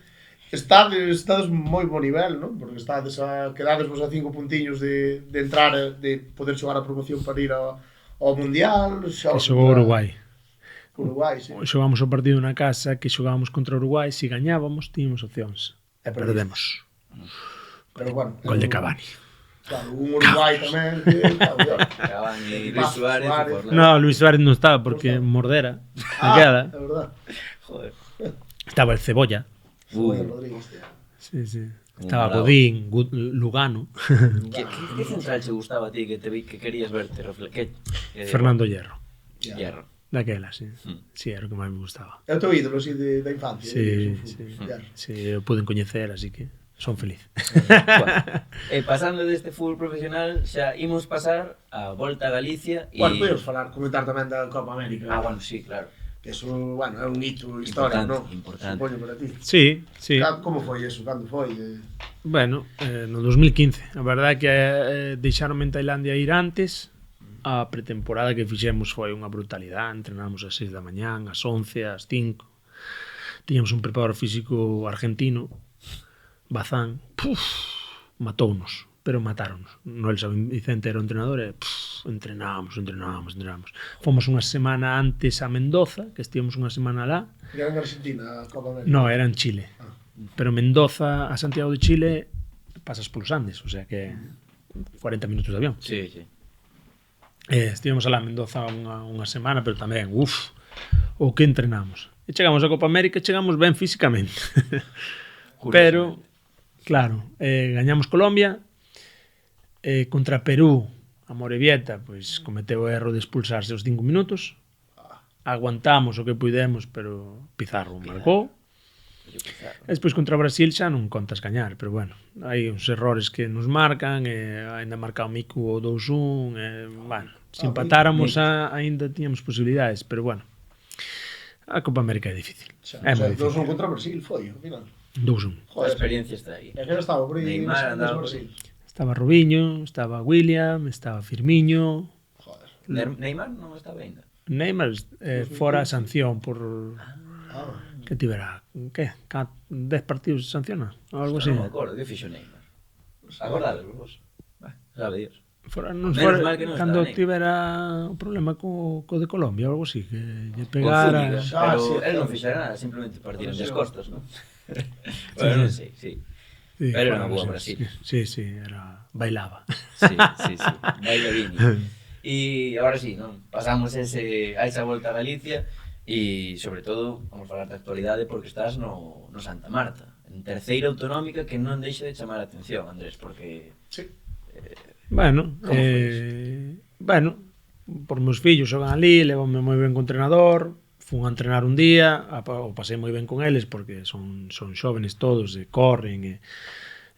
Estades moi bo nivel, non? Porque quedades vos a 5 puntiños de entrar, de poder xogar a promoción para ir ao Mundial. Que xogou Uruguai. Uruguai, sí. Xogamos o partido na casa, que xogábamos contra Uruguai, se gañábamos, tiñamos opcións. E perdemos. Pero bueno. Gol de Cavani. Claro, un Uruguai tamén. Cavani, Luis Suárez, por la... No, Luis Suárez non estaba porque mordera. É Aquela. verdad. Joder. Estaba el Cebolla. Joder, Rodríguez, tío. Sí, sí. Como Estaba bravo. Godín, Lugano. Que central che gustaba a ti que te vi que querías verte? Fernando Hierro. Hierro. Daquela, sí. Mm. Sí, era o que máis me gustaba. É o teu ídolo, así, da infancia. Sí, sí. Sí, eu pude coñecer, así que son feliz. Bueno, pasando deste fútbol profesional, xa imos pasar a volta a Galicia e... Bueno, podemos comentar tamén da Copa América. Ah, bueno, sí, claro. Que eso, bueno, é un hito histórico, non? Importante. Supoño para ti. Sí, sí. Como foi eso? Cando foi? Bueno, no 2015. A verdade é que deixaronme en Tailandia ir antes. A pretemporada que fixemos foi unha brutalidade. Entrenamos ás 6 da mañán, ás 11, ás 5. Tiñamos un preparador físico argentino, Bazán. Matounos, pero matáronos. Noel San Vicente era o entrenador e entrenábamos. Fomos unha semana antes a Mendoza, que estivemos unha semana lá. Era en Argentina, a Copa América? No, era en Chile. Pero Mendoza a Santiago de Chile pasas polos Andes, o sea que 40 minutos de avión. Sí, sí. Estivemos alá en Mendoza unha semana, pero tamén, o que entrenamos. E chegamos a Copa América e chegamos ben físicamente. Pero, claro, gañamos Colombia, contra Perú, a Morevieta, pois cometeu o erro de expulsarse aos 5 minutos. Aguantamos o que puidemos, pero Pizarro marcou. E despois contra o Brasil xa non contas gañar, pero bueno, hai uns errores que nos marcan, ainda marcado Miku o 2-1, bueno, se empatáramos ainda tiñamos posibilidades, pero bueno, a Copa América é difícil. É moi difícil. 2-1 contra o Brasil foi, ao final. 2-1. A experiencia está aí. E que estaba por aí Neymar andaba por Brasil. Estaba Robinho, estaba William, estaba Firmino. Joder. Neymar non estaba ainda. Neymar fora a sanción por Ah, que tivera, que? 10 partidos de sanción, ou algo así. Non me acordo, que fixo Neymar? Acordades vos? Sabe Dios. Fora, non Menos fora, mal que non cando está, tivera o problema co de Colombia ou algo así, que lle Con pegara... Zúñiga, Ah, pero sí, él non claro. fixera nada, simplemente partiron Sí, as sí. costas, non? Bueno, non sei, sí. Sí, Pero era fora, unha boa sí, Brasil. Sí, sí, era... bailaba. Sí, sí, sí. Bailarín. E agora sí, non? Pasamos a esa volta a Galicia e, sobre todo, vamos falar da actualidade porque estás no Santa Marta, en terceira autonómica que non deixa de chamar a atención, Andrés, porque... Sí. Bueno, Como foi bueno, por meus fillos xogan ali, levame moi ben co entrenador, fun a entrenar un día, o pasei moi ben con eles porque son xóvenes todos, e corren,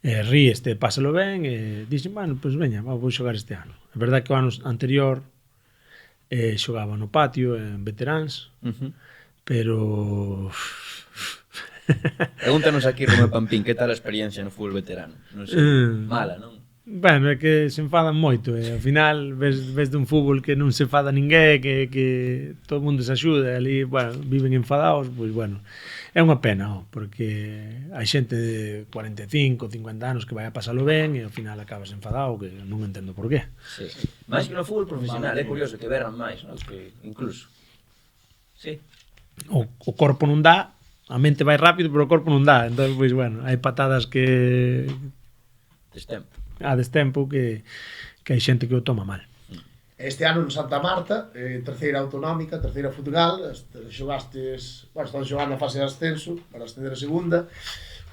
ríes, pásalo ben, e dixen, bueno, pois veña, vou xogar este ano. É verdade que o ano anterior xogaba no patio, en veteráns, pero... Pregúntanos aquí, Romeo Pampín, que tal a experiencia no fútbol veterano? Non sei, mala, non? Bueno, é que se enfadan moito e ao final ves dun fútbol que non se enfada ninguén, que todo o mundo se axuda e ali, bueno, viven enfadados, pois bueno, é unha pena, porque hai xente de 45, 50 anos que vai a pasalo ben e ao final acabas enfadado, que non entendo por qué. Sí. Máis que no fútbol profesional, é curioso que berran máis, non? Que incluso. Sí. O corpo non dá, a mente vai rápido, pero o corpo non dá, entón, pois bueno, hai patadas que Destempo. a destempo que hai xente que o toma mal. Este ano en Santa Marta, terceira autonómica, terceira futsal, xogastes, bueno, están xogando a fase de ascenso para ascender a segunda.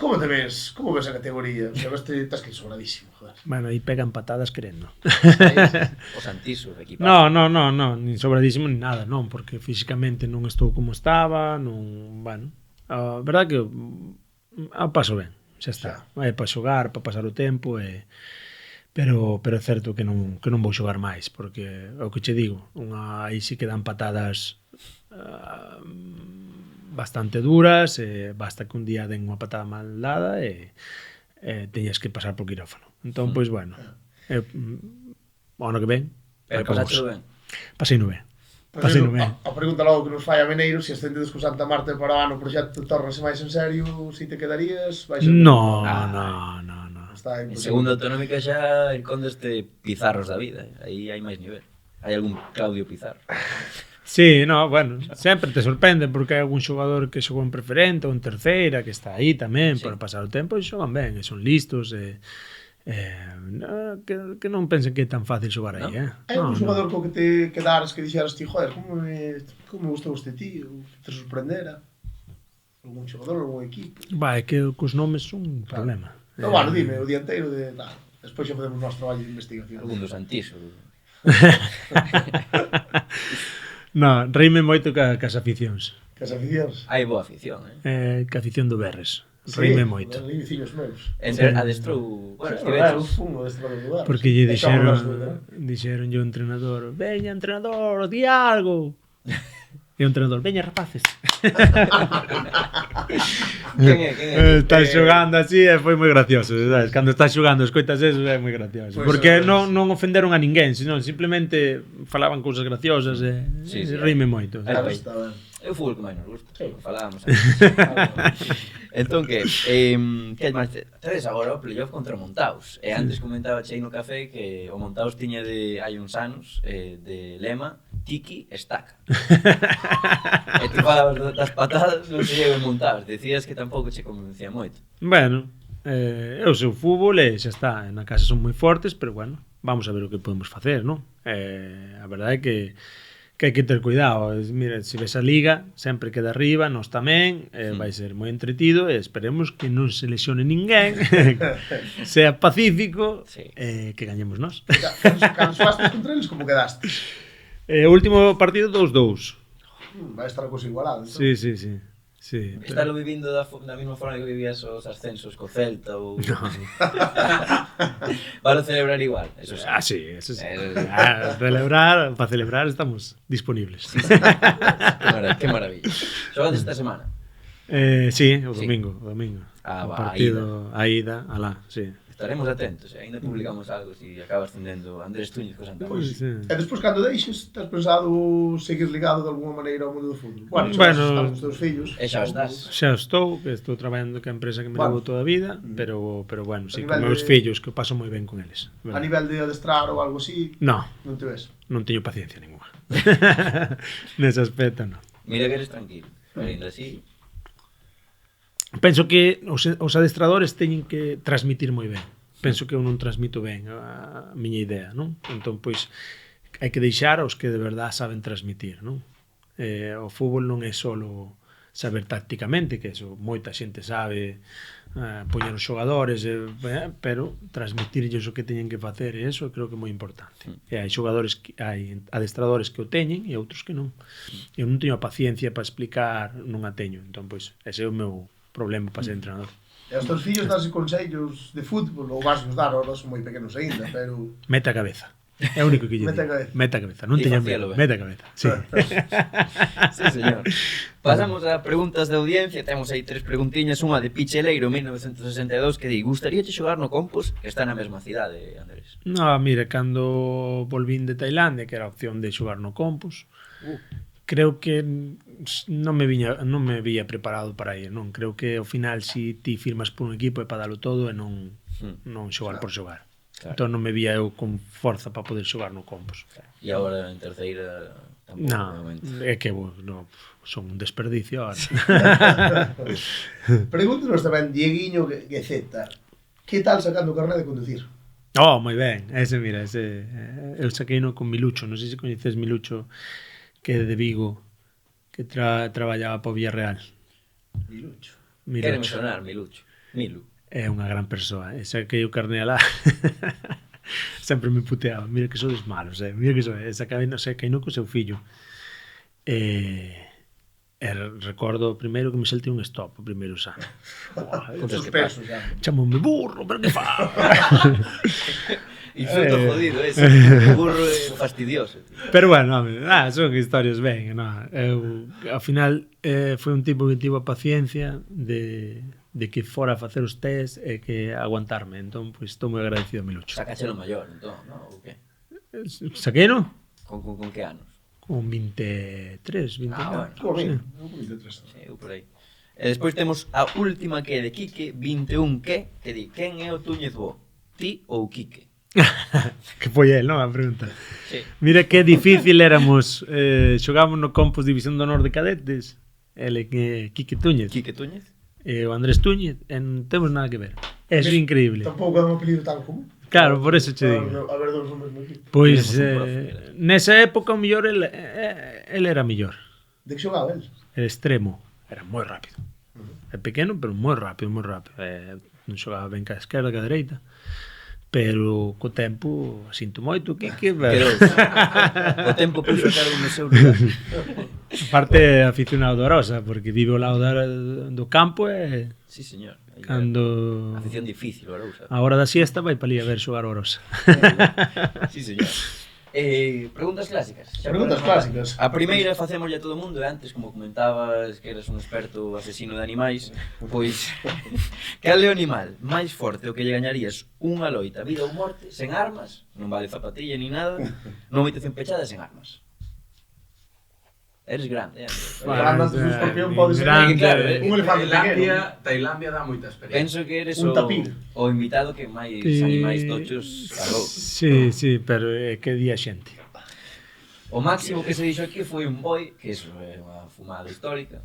Como te ves? Como ves a categoría? O sea, estás que sobradísimo, joder. Bueno, aí pegan patadas querendo. O Santiso, equipazo. No, nin sobradísimo nin nada, non, porque físicamente non estou como estaba, non, bueno, a verdade que paso ben, xa está. É para xogar, para pasar o tempo pero é certo que non vou xogar máis, porque é o que che digo, aí sí que dan patadas bastante duras, basta que un día den unha patada mal dada e teñas que pasar por quirófano. Entón, pois, bueno, o ano que ven, Pero pasáchelo ben. paseino ben. Paseino ben. A pregunta logo que nos fai a Meneiro, se ascendedes con Santa Marta para o ano o proxecto tornase máis en serio, si te quedarías? No. Está En segunda autonómica xa encondes pizarros da vida. Aí hai máis nivel. Hai algún Claudio Pizarro. Sí, no, bueno, sempre te sorprende porque hai algún xogador que xogou en preferente ou en terceira que está aí tamén para pasar o tempo e xogan ben, e son listos que non pensen que é tan fácil xogar aí, Hai un xogador co que te quedaras que dixeras ti, joder, como me gustou este tío, que te sorprendera? Algún xogador, algún equipo? É que cos nomes son un problema. No, bueno, dime, o dianteiro de... Despois xa podemos nos traballo de investigación. Algún do Santiso. No, reíme moito cas aficións. Cas aficións? Hai boa afición, Que afición do Berres. Reíme moito. Sí, veciños meus. Adestrou... Bueno, estiveches... Un adestrador do Barça. Porque lle dixeron yo entrenador, veña entrenador, di algo. E o entrenador, veña rapaces. Quen é? Estás xogando así e foi moi gracioso, sabes? Cando estás xogando escoitas eso é moi gracioso. Pois Porque non ofenderon a ninguén, senón simplemente falaban cousas graciosas e reíme moito. Claro, está ben. É o fútbol que máis nos gusta. Sí. Falábamos antes. Entón, que máis tedes agora o playoff contra o Montaus. E antes comentaba Chei no café que o Montaus tiña hai uns anos de lema Tiki estaca. E ti falabas das patadas, non se lleve Montaus. Decías que tampouco che convencía moito. Bueno, é o seu fútbol e xa está. Na casa son moi fortes, pero bueno, vamos a ver o que podemos facer, non? A verdade é que hai que ter cuidado. Mira, se ves a Liga, sempre queda arriba, nós tamén, vai ser moi entretido e esperemos que non se lesione ninguén, sea pacífico, que gañemos nós. Cando xogastes contra eles, como quedastes? O último partido 2-2. Vai estar a cosa igualada. Sí. Estalo vivindo da mesma forma que vivías os ascensos co Celta ou... Valo celebrar igual, eso sí. Eso sí. Para celebrar estamos disponibles. Que maravilla. Xogades esta semana? Sí, o Sí. domingo, o domingo. Ah, O va, partido, a ida, alá, sí. Estaremos atentos, ainda publicamos algo si acaba ascendendo Andrés Túñez co Santa Cruz. Sí. E despois, cando deixes, estás pensado seguir ligado de alguma maneira ao mundo do fútbol? Bueno, Bueno, estás os teus fillos. E xa estás. Xa estou traballando ca empresa que me Bueno. levou toda a vida, pero bueno, sí, A con nivel meus de- fillos, que o paso moi ben con eles. A nivel de adestrar ou algo así, No, non te ves. non teño paciencia ninguna. Nese aspecto, non. Mira que eres tranquilo, pero ainda así, Penso que os adestradores teñen que transmitir moi ben. Penso que eu non transmito ben a miña idea, non? Entón, pois, hai que deixar aos que de verdade saben transmitir, non? O fútbol non é solo saber tácticamente, que eso moita xente sabe, poñer os xogadores, pero transmitirlles o que teñen que facer, e eso creo que é moi importante. E hai xogadores, hai adestradores que o teñen e outros que non. Eu non teño a paciencia para explicar, non a teño. Entón, pois, ese é o meu problema para ser entrenador. E aos teus fillos das consellos de fútbol, ou vas nos dar, ahora son moi pequenos aínda, pero... Mete a cabeza. É o único que lle Mete a digo. cabeza. Mete a cabeza. Non E teñas facíalo medo. ben. Mete a cabeza. Sí. sí señor. Pasamos a preguntas de audiencia, temos aí 3 preguntiñas, unha de Picheleiro 1962 que di: gustaríache xogar no Compos, que está na mesma cidade, Andrés? No, mira, cando volvín de Tailandia, que era a opción de xogar no Compos, creo que non me vía preparado para ir, non? Creo que ao final si ti firmas por un equipo é para dalo todo e non xogar por xogar. Claro. Entón non me vía eu con forza para poder xogar no Compos. E agora en terceira tampouco, No, momento. é que no, son un desperdicio ahora. Pregúntanos tamén, Dieguiño Gueceta, que tal sacando o carné de conducir? Oh, moi ben. Mira, eu saquei no con Milucho, non sei se coñeces Milucho, que é de Vigo, que traballaba para o Villarreal. Milucho. Quéreme Milucho. sonar, Milu. É unha gran persoa. Saquei o carné alá. Sempre me puteaba. Mira que sodes malos, mira que sodes. Saquei no co seu fillo. Recordo primeiro que me saltei un stop o primeiro exame. Con suspenso, xa. Chamoume burro, pero que fa? Insulto jodido ese. O burro é fastidioso. Pero bueno, home, son historias ben, ao final foi un tipo que tivo a paciencia de que fora a facer os test e que aguantarme, entón pois estou moi agradecido a Milucho. Sacachelo maior, entón, non? Ou que? Saquei, non? Con que anos? Con 23, 20 Ah, Como sí. ben, eu con 23. Sí, eu por aí. E despois temos a última que é de Quique, 21 que di: quen é o Túñez bo? Ti ou Quique? Que foi el, non? A pregunta. Sí. Mira que difícil éramos, xogábamos no Compos División do Honor de Cadetes, ele que Quique Túñez, Quique Túñez? e o Andrés Túñez, e non temos nada que ver. Eso é increíble. Tampouco é un apelido tan común. Claro, por eso che digo. A ver, dous nomes moi equipo. Pois Temos un profe, nesa época o mellor ele era mellor. De que xogaba el? El extremo era moi rápido. É pequeno, pero moi rápido, moi rápido. Non xogaba ben ca esquerda, ca dereita. Pero co tempo sinto moito que Pero o tempo puxo cada un no seu lugar. aparte aficionado do Arosa, porque vive ao lado do campo e Sí, señor. cando Afición difícil, o Arousa. a hora da siesta vai para ali a ver xogar o Arosa. Sí, señor. Preguntas clásicas. Xa Preguntas podemos clásicas. A primeira facémoslle a todo o mundo e antes, como comentabas que eres un experto asesino de animais, pois cal é o animal máis forte o que lle gañarías unha loita, vida ou morte, sen armas, non vale zapatilla ni nada, nunha habitación pechada e sen armas? Eres grande, Andrés. Bueno, antes do escorpión pode ser grande. Claro, un elefante pequeno. Tailandia dá moita experiencia. Penso que eres Un tapir. o invitado que máis Sí. animais tochos falou. Sí, sí, pero que día xente. O máximo que se dixo aquí foi un boi, que iso é unha fumada histórica.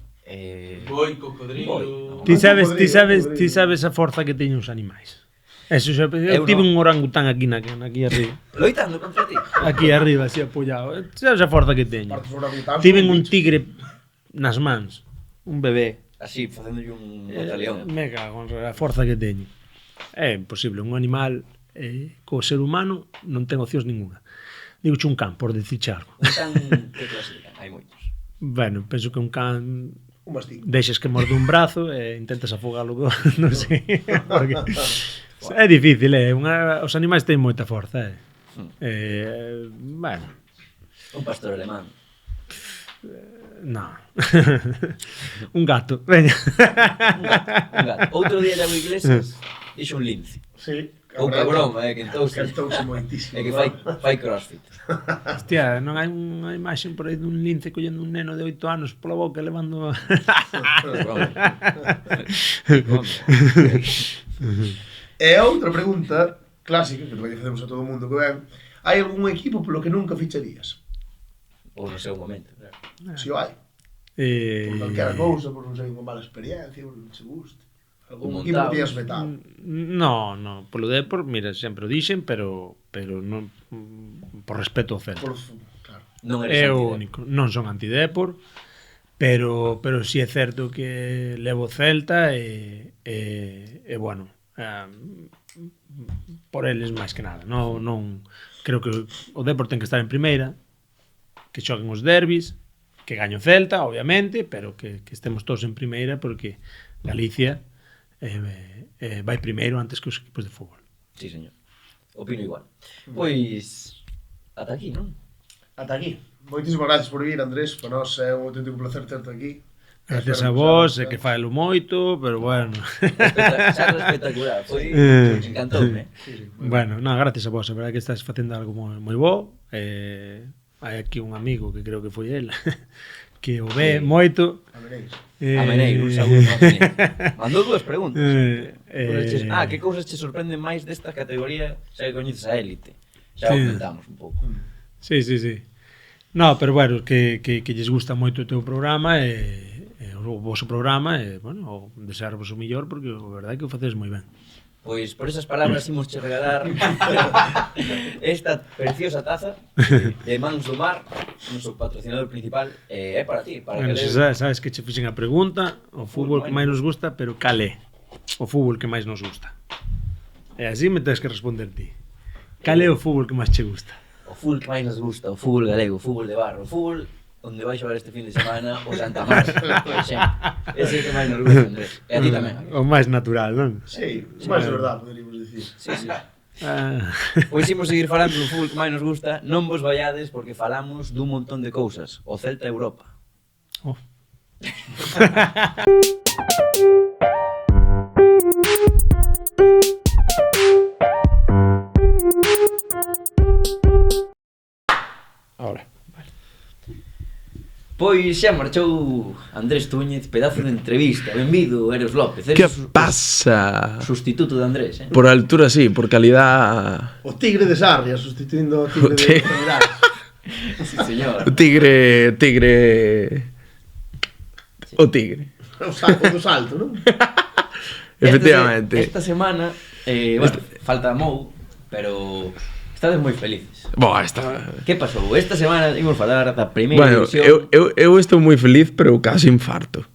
Boi, cocodrilo... Boi. Ti sabes Cocodrilo. a forza que teñen os animais. Eso xa, Eu eu tive non. un orangután aquí aquí arriba. Loitando contra ti. Aquí arriba, así apoiado. Sabes a forza que teño. Parte sobre a mitad, Tiven son un bichos. tigre nas mans, un bebé. Así, facéndolle un bataleón. Me cago en a forza que teño. É imposible, un animal co ser humano non ten opcións ninguna. Digo un can, por dicirche algo. Un can que clasifican, hai moitos. Bueno, penso que un can Un mastín. deixes que morde un brazo e intentas afogalo non sei. Porque é difícil, os animais teñen moita forza, bueno, Un pastor alemán. No. Un gato, veña. Un gato. Outro día Iago Iglesias dixo un lince. Sí. Pouca broma, que entonces Cantouse moitísimo. é que fai crossfit. Hostia, non hai unha imaxe por aí dun lince collendo un neno de 8 anos pola boca e levando... E outra pregunta clásica, que tamén facemos a todo o mundo que ven, hai algún equipo polo que nunca ficharías? Ou no seu momento, claro. Si o hai. Por calquera cousa, por non sei, unha mala experiencia, por non se guste. Algún equipo que tías vetado. No, polo Depor, mira, sempre o dixen, pero non por respeto ao Celta. Claro. Non É eres o antidepor. único. Non son antidepor, pero si é certo que levo Celta e bueno, por eles máis que nada. Non creo que o Depor ten que estar en primeira, que xoguen os derbis, que gaño Celta, obviamente, pero que estemos todos en primeira porque Galicia vai primeiro antes que os equipos de fútbol. Sí, señor. Opino igual. Pois ata aquí, non? Ata aquí. Moitísimas gracias por vir, Andrés. Para nós é un auténtico placer terte aquí. Gracias a vos, é que faelo moito, pero bueno. Charla espectacular. Foi encantoume. Bueno, gracias a vos, a verdade que estás facendo algo moi bo. Hai aquí un amigo que creo que foi el que o ve moito. A Meneiro, Saúl, mandou dúas preguntas. Que cousas che sorprenden máis desta categoría xa que coñeces a élite? Xa o comentamos un pouco. Sí. No, pero bueno, que lles gusta moito o teu programa o vosso programa e, bueno, desearvos o millor porque a verdade é que o facedes moi ben. Pois por esas palabras imos che regalar esta preciosa taza de Mans do Mar, noso patrocinador principal, é para ti, para Bueno, que sabes que che fixen a pregunta, o fútbol que máis nos gusta, pero cal é o fútbol que máis nos gusta? E así me tens que responder ti. Cal é o fútbol que máis che gusta? O fútbol que máis nos gusta, o fútbol galego, o fútbol de barro, o fútbol onde vai xogar este fin de semana o Santa Mar, por exemplo. Ese é o que máis nos gusta, Andrés. E a ti tamén. O máis natural, non? Sí, máis de verdade, poderíamos dicir. Sí. Pois imos seguir falando do fútbol que máis nos gusta. Non vos vallades porque falamos dun montón de cousas. O Celta Europa. Oh. Ahora. Pois xa marchou Andrés Túñez, pedazo de entrevista. Benvido, Eros López. Que pasa? Sustituto de Andrés, eh? Por altura sí, por calidad... O Tigre de Sarria, sustituindo o Tigre de Navidad. Sí, señor. O tigre... O tigre. O do salto, non? Efectivamente. Esta semana, bueno, falta Mou, pero estades moi felices. Boa, esta... Que pasou? Esta semana imos falar da primeira Bueno, división. eu estou moi feliz, pero casi infarto.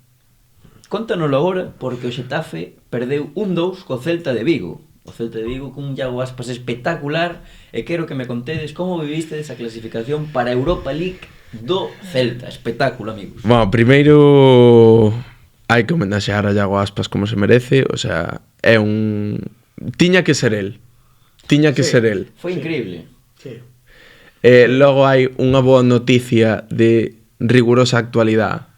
Contanoslo agora, porque o Xetafe perdeu 1-2 co Celta de Vigo. O Celta de Vigo cun Iago Aspas espectacular, e quero que me contedes como viviste esa clasificación para a Europa League do Celta. Espectáculo, amigos. Bueno, primeiro hai que homenaxear a Iago Aspas como se merece, o sea, é un... Tiña que ser el. Tiña que ser el. Foi increíble. Sí. Logo hai unha boa noticia de rigurosa actualidade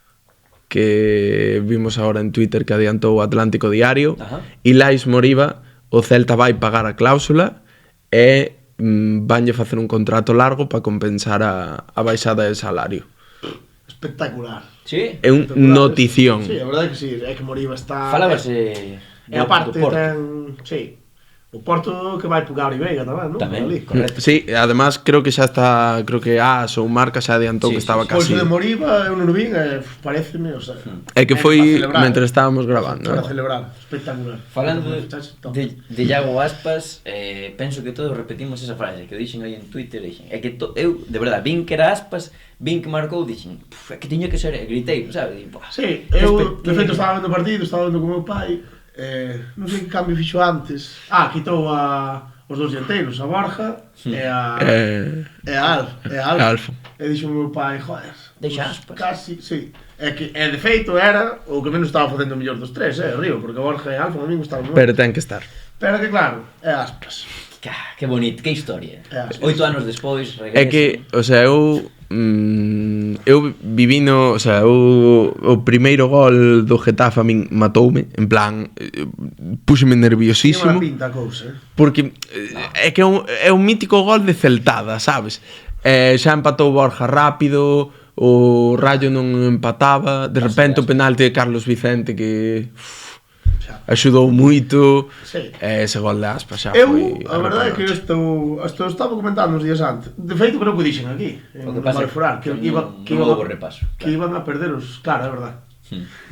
que vimos agora en Twitter que adiantou o Atlántico Diario. Ajá. Ilais Moriba, o Celta vai pagar a cláusula e vanlle facer un contrato largo para compensar a baixada de salario. Espectacular. Sí? É un notición. Sí, a verdade que sí, é que Moriba está... Falábase E aparte do Porto. ten... Sí. O Porto que vai pugar e Veiga tamén, non? Tamén, Ali. correcto. Sí, además creo que xa está, creo que AS ou Marca xa adiantou Sí, que estaba Pois casi. o de Moriba, eu non o vin, pareceme, o sea... É que para foi celebrar. mentre estábamos grabando. Para ¿No? celebrar, espectacular. Falando Top. de Iago Aspas, penso que todos repetimos esa frase que dixen aí en Twitter, dixen, é que eu, de verdade, vin que era Aspas, vin que marcou, dixen, é que tiña que ser, gritei, sabes? Sí, eu, de feito, estaba vendo o partido, estaba vendo con meu pai, non sei que cambio fixo antes. Quitou os dous dianteiros, a Borja e a Alfa. E dixo o meu pai, joder, Deixa Aspas. Casi, sí. De feito era o que menos estaba facendo o mellor dos tres, Río, porque a Borja e a Alfa a mí gustaban moi. Pero ten que estar. Pero que claro, é Aspas. Que bonito, que historia. Aspas. 8 anos despois, regresa. É que, o sea, eu eu vivino, o sea, o primeiro gol do Getafe a min matoume, en plan, púxeme Tiene nerviosísimo. unha pinta a cousa, Porque é que é un mítico gol de celtada, sabes? Xa empatou Borja rápido, o Rayo non empataba, de repente o penalti de Carlos Vicente que axudou moito, Sí. ese gol de Aspas xa Eu, foi... a verdade é que isto estaba comentando uns días antes. De feito, creo que o dixen aquí, O en que pasa Malefurar, que non houbo repaso, que iban a perder os... Claro, é verdade.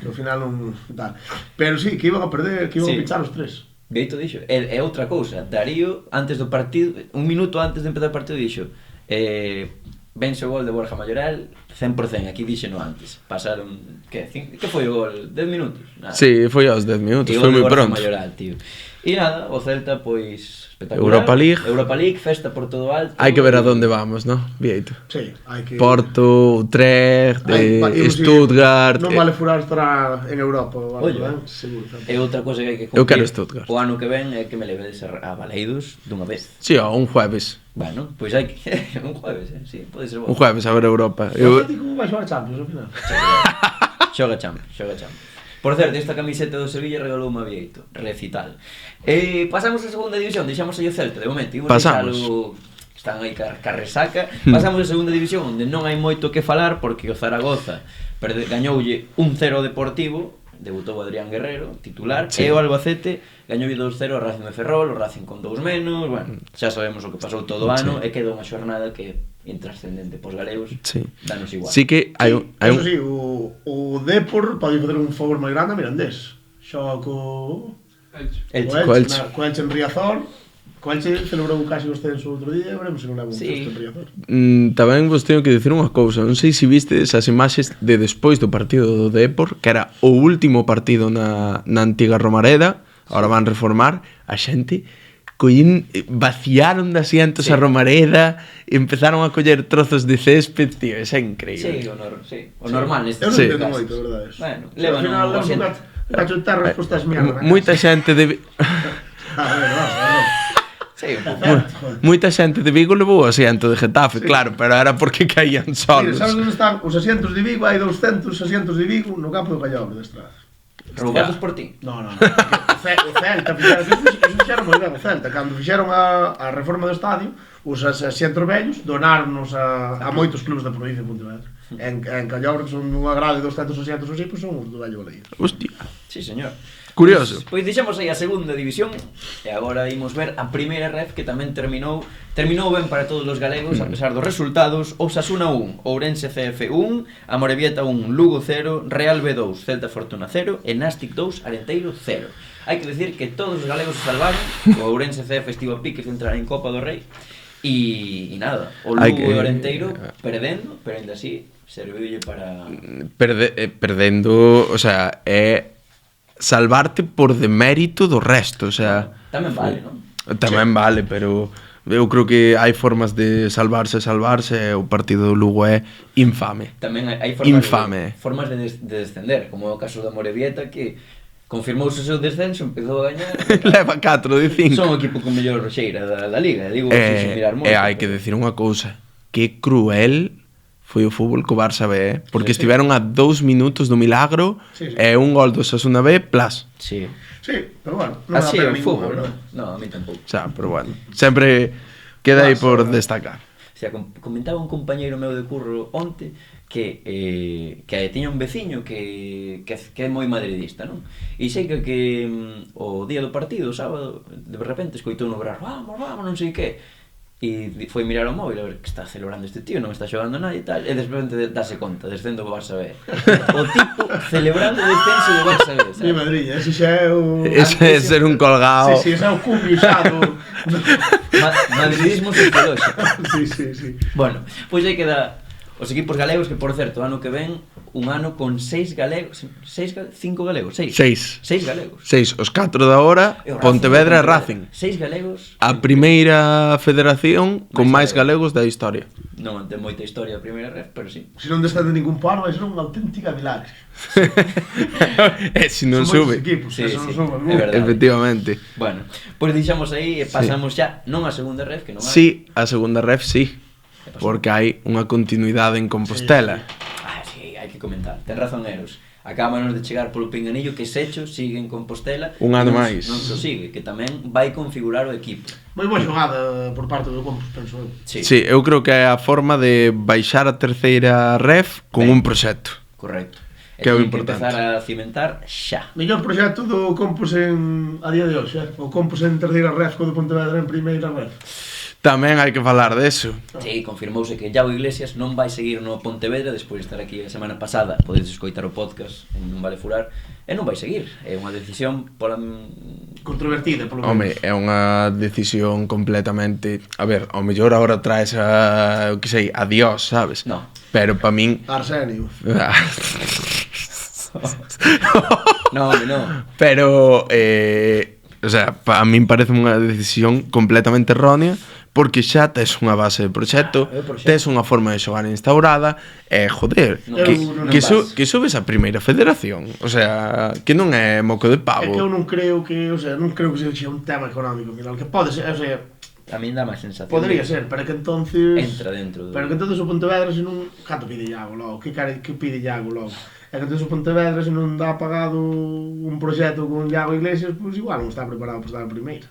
Ao final non... Tal. Pero sí, que iban a perder, que iban a Sí. pinchar os tres. Gaito dixo, é outra cousa. Darío, antes do partido, un minuto antes de empezar o partido, dixo vense o gol de Borja Mayoral 100%, aquí dixeno antes. Pasaron, que foi o gol? 10 minutos? Nada. Sí, foi aos 10 minutos, E o foi gol de moi Borja pronto. Mayoral, tío. E nada, o Celta, pois, espectacular. Europa League. Festa por todo alto. Hai que ver a donde vamos, ¿no? Vieito. Sí, hai que... Porto, Utrecht, Imos Stuttgart... Non Malefurar estará en Europa, Oye, seguro. E outra cosa que hai que cumplir Eu quero Stuttgart. o ano que ven é que me levedes a Baleidos dunha vez. Sí, un jueves. Bueno, pois hai que... un jueves, sí, pode ser bo. Un jueves a ver Europa. O Atlético vai xogar Champions, ao final. Xoga Champions. Por certo, esta camiseta do Sevilla regalou unha Vieito, recital. Pasamos a segunda división, deixamos aí o Celta, de momento. Pasamos. Están aí ca resaca. Pasamos a segunda división, onde non hai moito que falar, porque o Zaragoza gañoulle 1-0 ao Deportivo, debutou o Adrián Guerrero, titular, Sí. e o Albacete gañoulle 2-0 ao Racing de Ferrol, o Racing con 2 menos, bueno, xa sabemos o que pasou todo o ano, e queda unha xornada que intrascendente pos galegos, Sí. danos igual. Sí que hai un... hai Eso un... sí, o Depor pode facer un favor máis grande a Mirandés. Xoga co Elche. Co Elche. Co Elche en Riazor. Co Elche celebrou casi o ascenso outro día, veremos se non leva un Sí. susto en Riazor. Tamén vos teño que dicir unha cousa. Non sei se viste esas imaxes de despois do partido do Depor, que era o último partido na antiga Romareda. Ahora van reformar a xente vaciaron de asientos Sí. a Romareda e empezaron a coller trozos de césped, tío, é increíble. O normal neste Eu non Sí. entendo moito, a verdade. Eso. Bueno, O sea, levan ao final o levas asiento. un cacho de terra posto as mierda. Moita xente de A ver, vamos. Sí, un pouco. moita xente de Vigo levou o asiento de Getafe, claro, pero era porque caían Mira, solos. sabes onde están os asientos de Vigo? Hai 200 asientos de Vigo no campo de Callobre de Estrada. Roubados por ti. No. O Celta fixeron, eso fixeron moi ben o Celta. Cando fixeron a reforma do estadio, os asientos vellos donaronnos a moitos clubes da provincia de Pontevedra. En Callobre, que son unha grade de 200 asientos así, pois son os do vello Baleiro. Hostia, Sí, señor. curioso. Pois deixamos aí a segunda división e agora imos ver a primeira ref que tamén terminou ben para todos os galegos a pesar dos resultados. Osasuna 1, Ourense CF 1, Amorebieta 1, Lugo 0, Real B 2, Celta Fortuna 0 e Nástic 2, Arenteiro 0. Hai que decir que todos os galegos se salvaron. O Ourense CF estivo a piques de entrar en Copa do Rei e nada, o Lugo e o Arenteiro perdendo, pero ainda así serviulle para Perdendo, o sea, é salvarte por demérito do resto, o sea, tamén vale, non? tamén vale, pero eu creo que hai formas de salvarse, e o partido do Lugo é infame. Tamén hai Infame. formas de descender, como é o caso da Morevieta, que confirmouse o seu descenso, empezou a gañar. Leva 4 de 5. Son o equipo con mellor xeira da liga, digo, sin mirar moito. E hai que decir unha cousa, que cruel foi o fútbol co Barça B, porque Sí, sí. estiveron a 2 minutos do milagro Sí, sí. e un gol do Osasuna B, plus. Sí. Sí, pero bueno, non Así dá é pena o fútbol, ninguna, non? No, a mí tampouco. O sea, pero bueno, sempre queda aí por Pasa, destacar. O sea, comentaba un compañeiro meu de curro onte que tiña un veciño que é moi madridista, non? E sei que o día do partido, o sábado, de repente escoitou no berrar, vamos, non sei que. E foi mirar o móvil a ver que está celebrando este tío, non está xogando nadie e tal, e de repente dase conta, descendo do Barça B. O tipo celebrando o descenso do Barça B, Mi sabes? madriña, ese xa é o... Ese é ser un colgado. Sí, ese é o cumio xa do... Madridismo psicolóxico. Sí. Bueno, pois aí queda os equipos galegos, que por certo, ano que ven, un ano con 5 galegos, 6 galegos. 6, os 4 da hora, E o Pontevedra e Racing. 6 galegos. A primeira federación con máis galegos da historia. Non ten moita historia a primeira ref, pero sí. Se non descende ningún pano, vai ser unha auténtica milagre. E se non Son moitos sube. equipos, Sí, se non sí, sube, é verdade. Efectivamente. Bueno, pois deixamos aí e pasamos xa non a segunda ref, que non hai. Sí, a segunda ref sí. porque hai unha continuidade en Compostela. Ah, sí, hai que comentar. Ten razón, Eros. Acábanos de chegar polo pinganillo que Secho sigue en Compostela. Un ano e non- máis. Non só sigue, que tamén vai configurar o equipo. Moi boa xogada por parte do Compos, penso eu. Sí, eu creo que é a forma de baixar a terceira ref con Ben. un proxecto. Correcto. E Que é o teñen importante. empezar a cimentar xa. Mellor proxecto do Compos a día de hoxe, o Compos en terceira ref co do Pontevedra en primeira ref. Tamén hai que falar deso. Sí, confirmouse que Iago Iglesias non vai seguir no Pontevedra despois de estar aquí a semana pasada. Podedes escoitar o podcast en Non Vale Furar. E non vai seguir. É unha decisión pola... Controvertida, polo Home, menos. é unha decisión completamente... A ver, ao mellor agora traes a... o que sei, a Dios, sabes? No. Pero pa min... Arsenio. No, home, no. Pero, o sea, a min parece unha decisión completamente errónea porque xa tes unha base de proxecto, É o proxecto. tes unha forma de xogar instaurada e, joder, Non que subes a primeira federación, o sea, que non é moco de É pavo. que eu non creo que, o sea, non creo que sexa un tema económico, final, que pode ser, o sea, A min dá máis sensación. podría de- ser, pero que entonces Entra dentro do... Pero que entonces o Pontevedra se non canto pide Iago logo, que pide Iago logo. E que entonces o Pontevedra se non dá pagado un proxecto con Iago Iglesias, pois igual non está preparado para estar a primeira.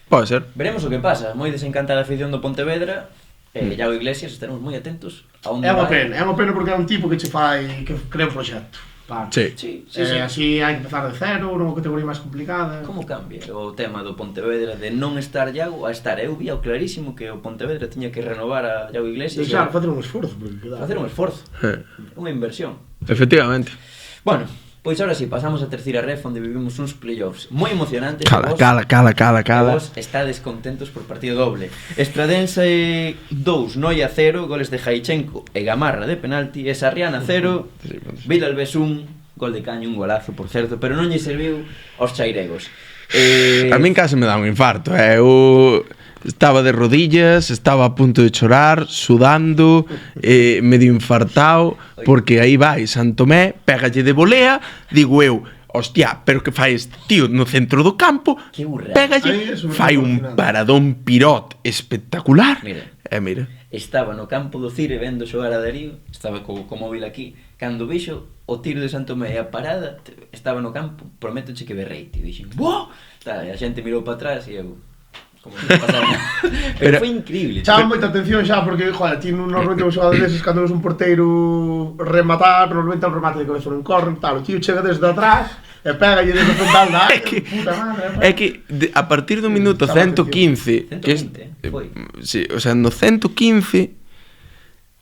Pode ser. Veremos o que pasa. Moi desencantada a afición do Pontevedra. Iago Iglesias, estaremos moi atentos a onde É unha vai. pena porque é un tipo que che fai, que crea un proxecto. Vale. Sí. Sí, sí, sí. Así hai que empezar de cero, nunha categoría máis complicada. Como cambia o tema do Pontevedra de non estar Iago a estar? Eu vía clarísimo que o Pontevedra tiña que renovar a Iago Iglesias. Deixar, facer un esforzo, porque queda. Facer un esforzo, unha inversión. Efectivamente. Bueno, pois ahora sí, pasamos a terceira ref onde vivimos uns playoffs moi emocionantes. Cala, e vos- cala. e vos estades contentos por partido doble. Estradense 2, Noia 0, goles de Jaichenko e Gamarra de penalti, e Sarriana 0, Vilalbés 1, gol de Caño, un golazo, por certo, pero non lle serviu aos chairegos. A min case me dá un infarto, eu estaba de rodillas, estaba a punto de chorar, sudando, medio infartado, porque aí vai Santomé, pégalle de volea, digo eu, hostia, pero que fai este tío no centro do campo, Que burrada. Ai, pégalle, eso me fai está un fascinando. paradón pirot espectacular, Mira. mira, Estaba no campo do Cire vendo xogar a Darío, estaba co móvil aquí, cando vixo o tiro de Santomé e a parada, estaba no campo, prométoche que berrei, e dixen, "Buah!" Tal, e a xente mirou para atrás e eu como se non pasara nada. Pero foi increíble. Chama moita atención xa porque, joder, ti normalmente un xogador deses cando ves un porteiro rematar, normalmente é un remate de cabeza non corren, tal, o tío chega desde atrás e pégalle desde o frontal da área, puta madre. é que a partir do minuto Chama 115, 115, que foi. sí, o sea, no 115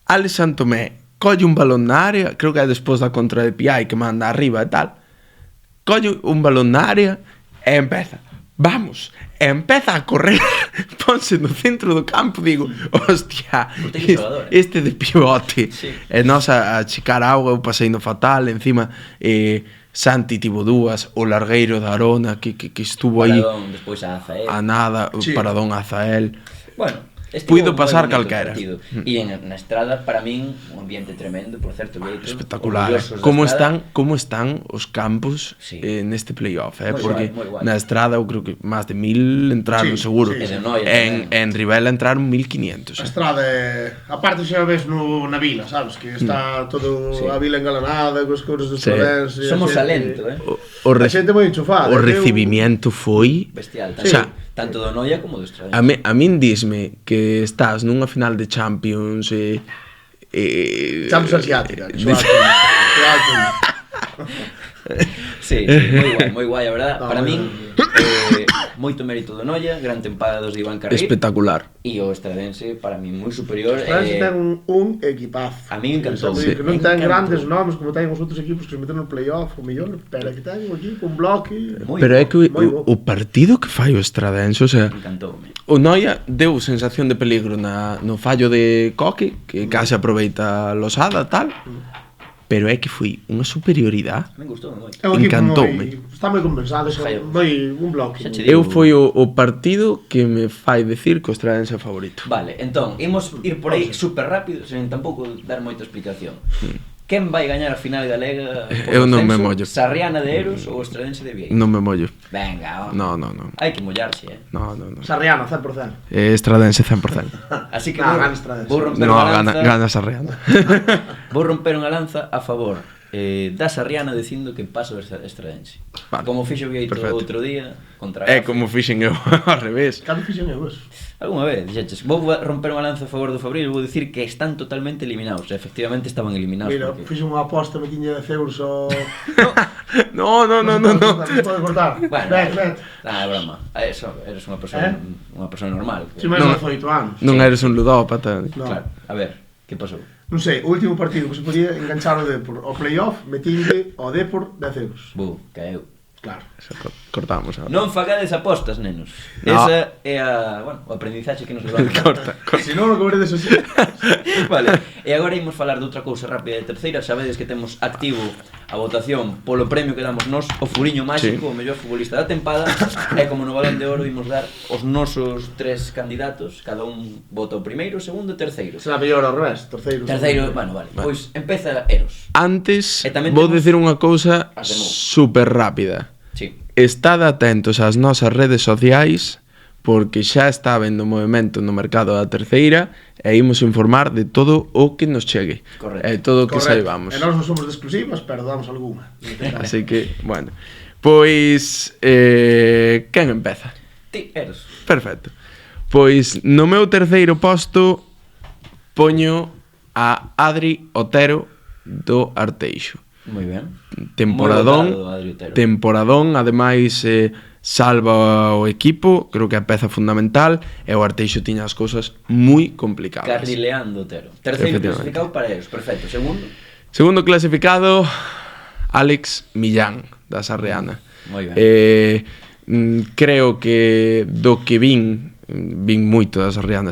Alex Santomé colle un balón na área, creo que é despois da contra de Piai que manda arriba e tal, colle un balón na área e empeza, empeza a correr, ponse no centro do campo, digo, hostia, Porteiro xogador, este de pivote, Sí. e nós a chicar auga, eu pasei no fatal, encima Santi tivo dúas, o largueiro da Arona que estuvo aí Paradón, despois a Azael. a nada, o Sí. paradón a Zael. Bueno, Puido moi pasar bonito o calquera. partido. E na estrada, para min, un ambiente tremendo, por certo, Beito. Espectacular. Orgullosos da Como Estrada. están os campos Sí. neste playoff, Moi porque guai, moi guai. na Estrada eu creo que máis de 1000 entraron Sí, seguro. sí, sí. E de Noia En Rivela entraron 1500. A estrada é... Aparte xa ves na vila, sabes? Que está todo Sí. a vila engalanada, cos cores dos Sí. estradenses. Somos talento, O A xente moi enchufada. o Eu- recibimiento foi Bestial, O sea, tanto do Noia como do Estrada. a min disme que estás nunha final de Champions Champions asiática. Sí, moi guai, a verdad. No, Para moi min, moito mérito do Noia, gran tempada dos de Iván Carril. espectacular. E o Estradense, para min, moi superior. Estradense ten un equipazo. A min encantou. Que non ten Encantou. grandes nomes como ten os outros equipos que se meteron no playoff, o mellor, pero que ten un equipo, un bloque. Moi Pero é que moi bo. o partido que fai o Estradense, o sea, Encantoume. o Noia deu sensación de peligro no fallo de Coque, que case aproveita a losada tal, pero é que foi unha superioridade. Me gustou moito. É un equipo Encantoume. está moi compensado, Jaio. un bloque. Xa che digo. Eu foi o partido que me fai decir que o Estradense é favorito. Vale, entón, imos ir por aí super rápido, sen tampouco dar moita explicación. Quen vai gañar a final galega? Eu non me mollo. Sarriana de Eros ou Estradense de Vieiro? Non me mollo. Venga, No. hai que mollarse, No. Sarriano, 100%. Estradense 100%. Así que Gana Estradense. vou romper No, unha lanza. gana Sarriana. Vou romper unha lanza a favor da Sarriana dicindo que paso Estradense. Vale, Como fixo Vieito perfecto. outro día contra É Gafe. como fixen eu ao revés. Cando fixen eu eso? Algúna vez, dixeches, vou romper unha lanza a favor do Fabril, vou dicir que están totalmente eliminados. Efectivamente estaban eliminados. Mira, porque... fixen unha aposta, me tiña 10 euros o... No. Non se pode cortar. Bueno, Bet. é broma. Eso, eres unha persoa, unha persoa normal. Si máis 18 anos. Non eres un ludópata. No. Claro, a ver, que pasou? Non sei, o último partido que se podía enganchar o Depor ao playoff, metinde ao Depor 10 euros. Caeu. Claro. Cortamos ahora. Non fagades apostas, nenos. No. Esa é o aprendizaxe que nos levamos. Corta. Se non, o coberedes así. Vale, e agora imos falar de outra cousa rápida de terceira. Sabedes que temos activo a votación polo premio que damos nós, o Furiño Máxico, o mellor futbolista da tempada. E como no Balón de Oro imos dar os nosos 3 candidatos. Cada un vota o primeiro, o segundo e terceiro. Será mellor ao revés, terceiro. Terceiro, bueno, vale. Pois empeza Eros. Antes, E tamén vou temos dicir unha cousa as de Mou. super rápida. Sí. Estad atentos ás nosas redes sociais porque xa está habendo movimento no mercado da terceira e imos informar de todo o que nos chegue. Correcto. E todo o que Correcto. saibamos. E nós non somos de exclusivas, pero damos alguna. Así que, bueno. Pois, quen empeza? Ti, Eros. Perfecto. Pois no meu terceiro posto poño a Adri Otero do Arteixo. Moi ben. Temporadón, Moi votado, Adri Otero. temporadón, ademais salva o equipo, creo que é a peza fundamental e o Arteixo tiña as cousas moi complicadas. Carrileando Otero. Terceiro Efectivamente. clasificado para Eros, perfecto. Segundo. Segundo clasificado, Alex Millán, da Sarriana. Moi ben. Creo que do que vin moito da Sarriana,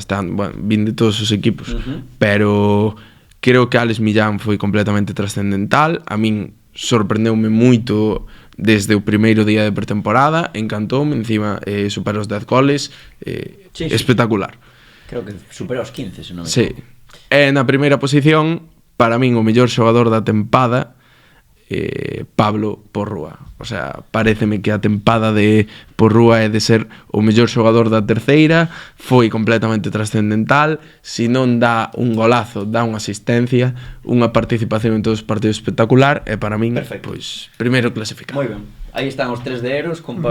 vin de todos os equipos, pero creo que Alex Millán foi completamente trascendental. A min sorprendeume moito desde o primeiro día de pretemporada, encantoume, encima supera os 10 goles, Sí. espectacular. Creo que supera os 15, se non me Sí. equivoco. E na primeira posición, para min o mellor xogador da tempada, Pablo Porrúa. O sea, paréceme que a tempada de Porrúa é de ser o mellor xogador da terceira, foi completamente trascendental, se non dá un golazo, dá unha asistencia, unha participación en todos os partidos espectacular, e para min, Perfecto. pois, primeiro clasificado. Moi ben. Aí están os 3 de Eros con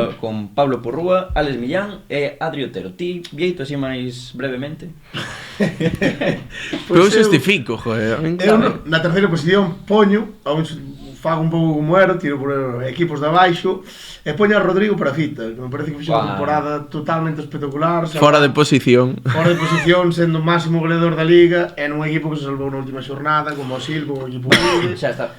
Pablo Porrúa, Alex Millán e Adri Otero. Ti, Vieito, así máis brevemente? Pero eu justifico, joder. Eu na terceira posición poño, fago un pouco como Ero, tiro por equipos de abaixo e poño a Rodrigo Parafita, que me parece que fixo unha temporada totalmente espectacular, Fora de posición. fora de posición, sendo o máximo goleador da Liga e nun equipo que se salvou na última xornada, como o Silva, un equipo humilde. Xa está,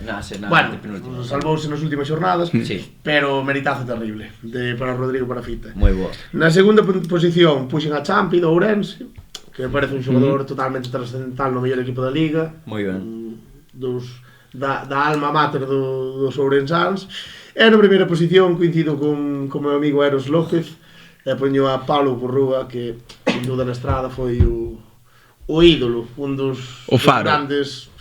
Bueno, penúltimo. salvouse nas últimas xornadas, Sí. pero meritazo terrible para Rodrigo Parafita. Moi boa. Na segunda posición puxen a Champi do Ourense, que me parece un xogador totalmente trascendental no mellor equipo da Liga, Moi ben. da alma mater dos ourensáns. E na primeira posición coincido con meu amigo Eros López e poño a Pablo Porrúa, que sin duda na estrada foi o ídolo, un dos faro. grandes,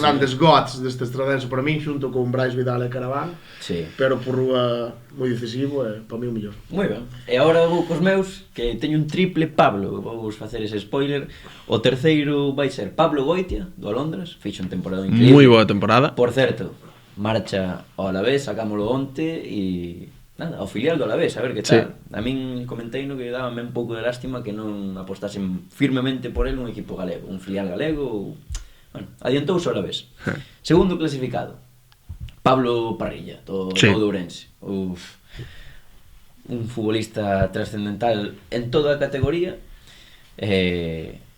grandes gods deste estradense para min, xunto con Brais Vidal e Caraván, Sí. pero Porrúa moi decisivo e para mí o mellor. Moi ben. E agora vou cos meus, que teño un triple Pablo. Vou facer ese spoiler. O terceiro vai ser Pablo Goitia, do Alondras. Fixo un temporada increíble. Moi boa temporada. Por certo, marcha ao Alavés, sacámolo onte e... Nada, ao filial do Alavés, a ver que tal. A min comentei no que dábame un pouco de lástima que non apostasen firmemente por el un equipo galego, un filial galego ou... Bueno, adiantouse ao Alavés. Segundo clasificado, Pablo Parrilla, do Sí. Ourense. Uf, un futbolista trascendental en toda a categoría.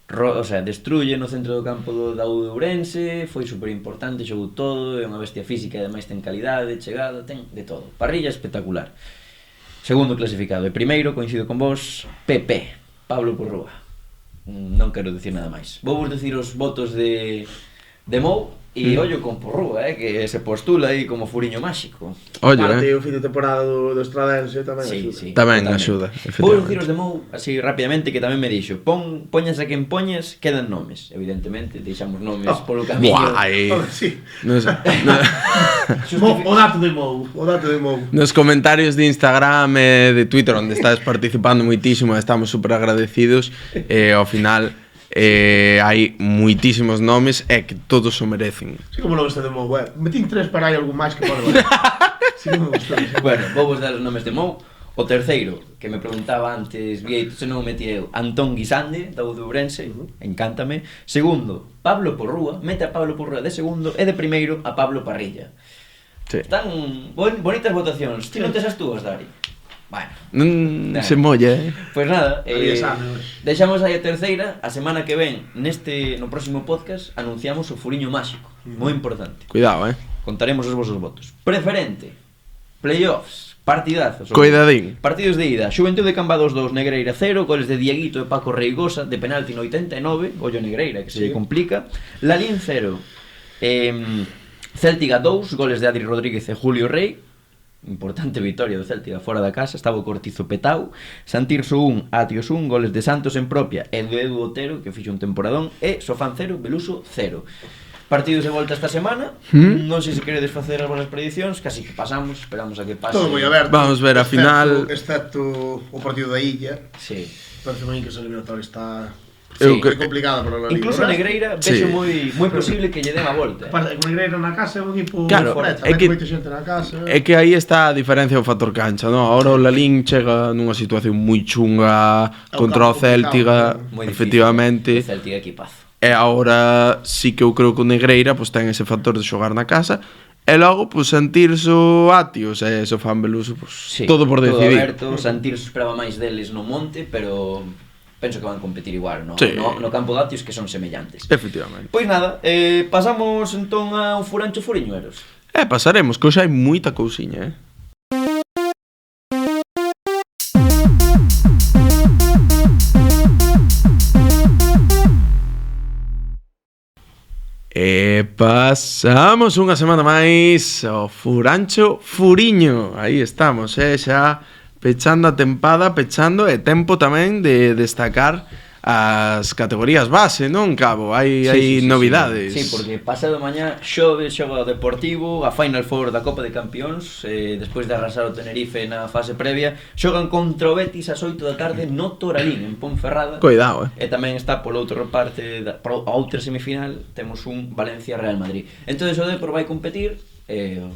O sea, destruye no centro do campo da U de Ourense, foi super importante, xogou todo, é unha bestia física e ademais ten calidade, chegada, ten de todo. Parrilla espectacular. Segundo clasificado e primeiro, coincido con vos, PP, Pablo Porrúa. Non quero dicir nada máis. Vou vos dicir os votos de Mou, E ollo con Porrúa, que se postula aí como furiño máxico. Ollo, Parte o fin de temporada do Estradense tamén Sí, axuda. sí. Tamén totalmente. axuda, Vou efectivamente. deciros de Mou, así rapidamente, que tamén me dixo poñas a quen poñas, quedan nomes. Evidentemente, deixamos nomes polo camiño. Buai. Home, sí. Nos, O dato de Mou. nos comentarios de Instagram e de Twitter onde estás participando moitísimo, estamos super agradecidos e ao final hai moitísimos nomes e que todos o merecen. Sí, como non este de Mou, metín 3 para aí algún máis que pode valer. Sí, non me gustou. Bueno, vou vos dar os nomes de Mou. O terceiro, que me preguntaba antes, Vieito, se non o metí eu, Antón Guisande, da Ourense, encántame. Segundo, Pablo Porrúa, mete a Pablo Porrúa de segundo, e de primeiro a Pablo Parrilla. Sí. Están bonitas votacións. Ti non tes as túas, Dari? Bueno, Non se molla, pois nada, Había exame hoxe. deixamos aí a terceira. A semana que ven, no próximo podcast, anunciamos o furiño máxico. Moi importante. Cuidado, Contaremos os vosos votos. Preferente, playoffs, partidazos. Cuidadín. Partidos de ida, Xuventude de Cambados 2, Negreira 0, goles de Dieguito e Paco Reigosa, de penalti no 89, gollo Negreira, que se lle complica. Lalín 0, Céltiga 2, goles de Adri Rodríguez e Julio Rey. Importante victoria do Céltiga fora da casa, estaba o Cortizo petao. Santirso 1, Atios 1, goles de Santos en propia e do Edu Otero, que fixo un temporadón, e Sofán 0, Beluso 0. Partidos de volta esta semana. Non sei se queredes facer as vosas predicións, casi que pasamos, esperamos a que pase. Todo moi aberto. Vamos ver a final. Excepto o partido da Illa. Sí. Parece moi que esa eliminatoria está Eu moi que- complicada para a Liga. Incluso Negreira Sí. vexo moi posible que lle den a volta. Con Negreira na casa é un equipo Claro, forte, é tamén que- con moita xente na casa. É que aí está a diferencia do factor cancha, non? Ahora o Lalín chega nunha situación moi chunga contra o campo Céltiga, complicado, Moi difícil. efectivamente. O Celtic equipazo. E agora sí que eu creo que o Negreira pues, ten ese factor de xogar na casa. E logo, pues, sentirse o Atios e Sofán Beluso, pues, Sí, todo por decidir. Todo aberto, Santir esperaba máis deles no monte, pero penso que van competir igual no Sí. campo de Atios, que son semellantes. Efectivamente. Pois nada, pasamos entón a un furancho furiñuelos. Pasaremos, que hoxe hai moita cousiña, E pasamos unha semana máis ao Furancho Furiño. Aí estamos, xa pechando a tempada, pechando, e tempo tamén de destacar as categorías base, non, Cabo? Hai novidades. Sí, porque pasado mañá xoves xoga o Deportivo a Final Four da Copa de Campións, despois de arrasar o Tenerife na fase previa, xogan contra o Betis ás 8 da tarde no Toralín, en Ponferrada. Cuidado, E tamén está polo outro parte, a outra semifinal, temos un Valencia-Real Madrid. Entón o Depor vai competir,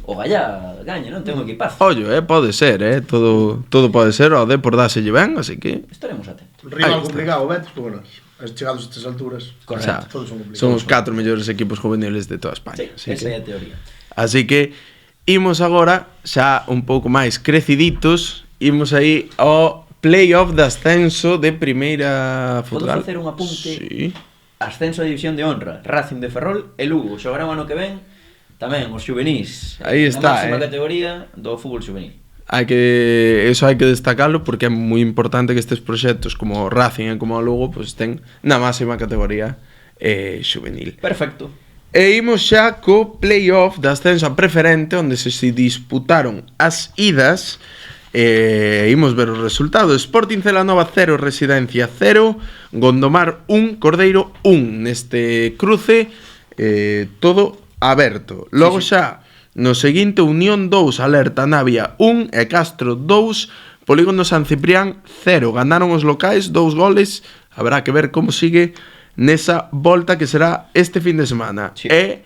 o Gallá gaña, non? Ten un equipazo. Ollo, pode ser, todo pode ser, o Depor dáselle ben, así que Estaremos atentos. Rival Ahí está. complicado, Betis, pero bueno, chegados a estas alturas. Correcto. o sea, Todos son complicados. son os 4 mellores equipos juveniles de toda España. Sí, esa é a teoría. Así que imos agora xa un pouco máis creciditos, imos aí ao playoff de ascenso de primeira Podo Futsal. facer un apunte? Sí. Ascenso a División de Honra, Racing de Ferrol e Lugo. Xogarán o ano que ven tamén os xuvenís. Aí está, Na máxima categoría do fútbol xuvenil. Eso hai que destacarlo porque é moi importante que estes proxectos como o Racing e como o Lugo pues, ten na máxima categoría xuvenil. Perfecto. E imos xa co playoff de ascenso a preferente onde se disputaron as idas. Imos ver os resultados. Sporting Celanova 0, Residencia 0, Gondomar 1, Cordeiro 1 neste cruce, todo aberto. Logo xa no seguinte, Unión 2, Alerta Navia 1 e Castro 2, Polígono San Ciprián 0. Ganaron os locais 2 goles. Habrá que ver como sigue nesa volta que será este fin de semana. Sí. E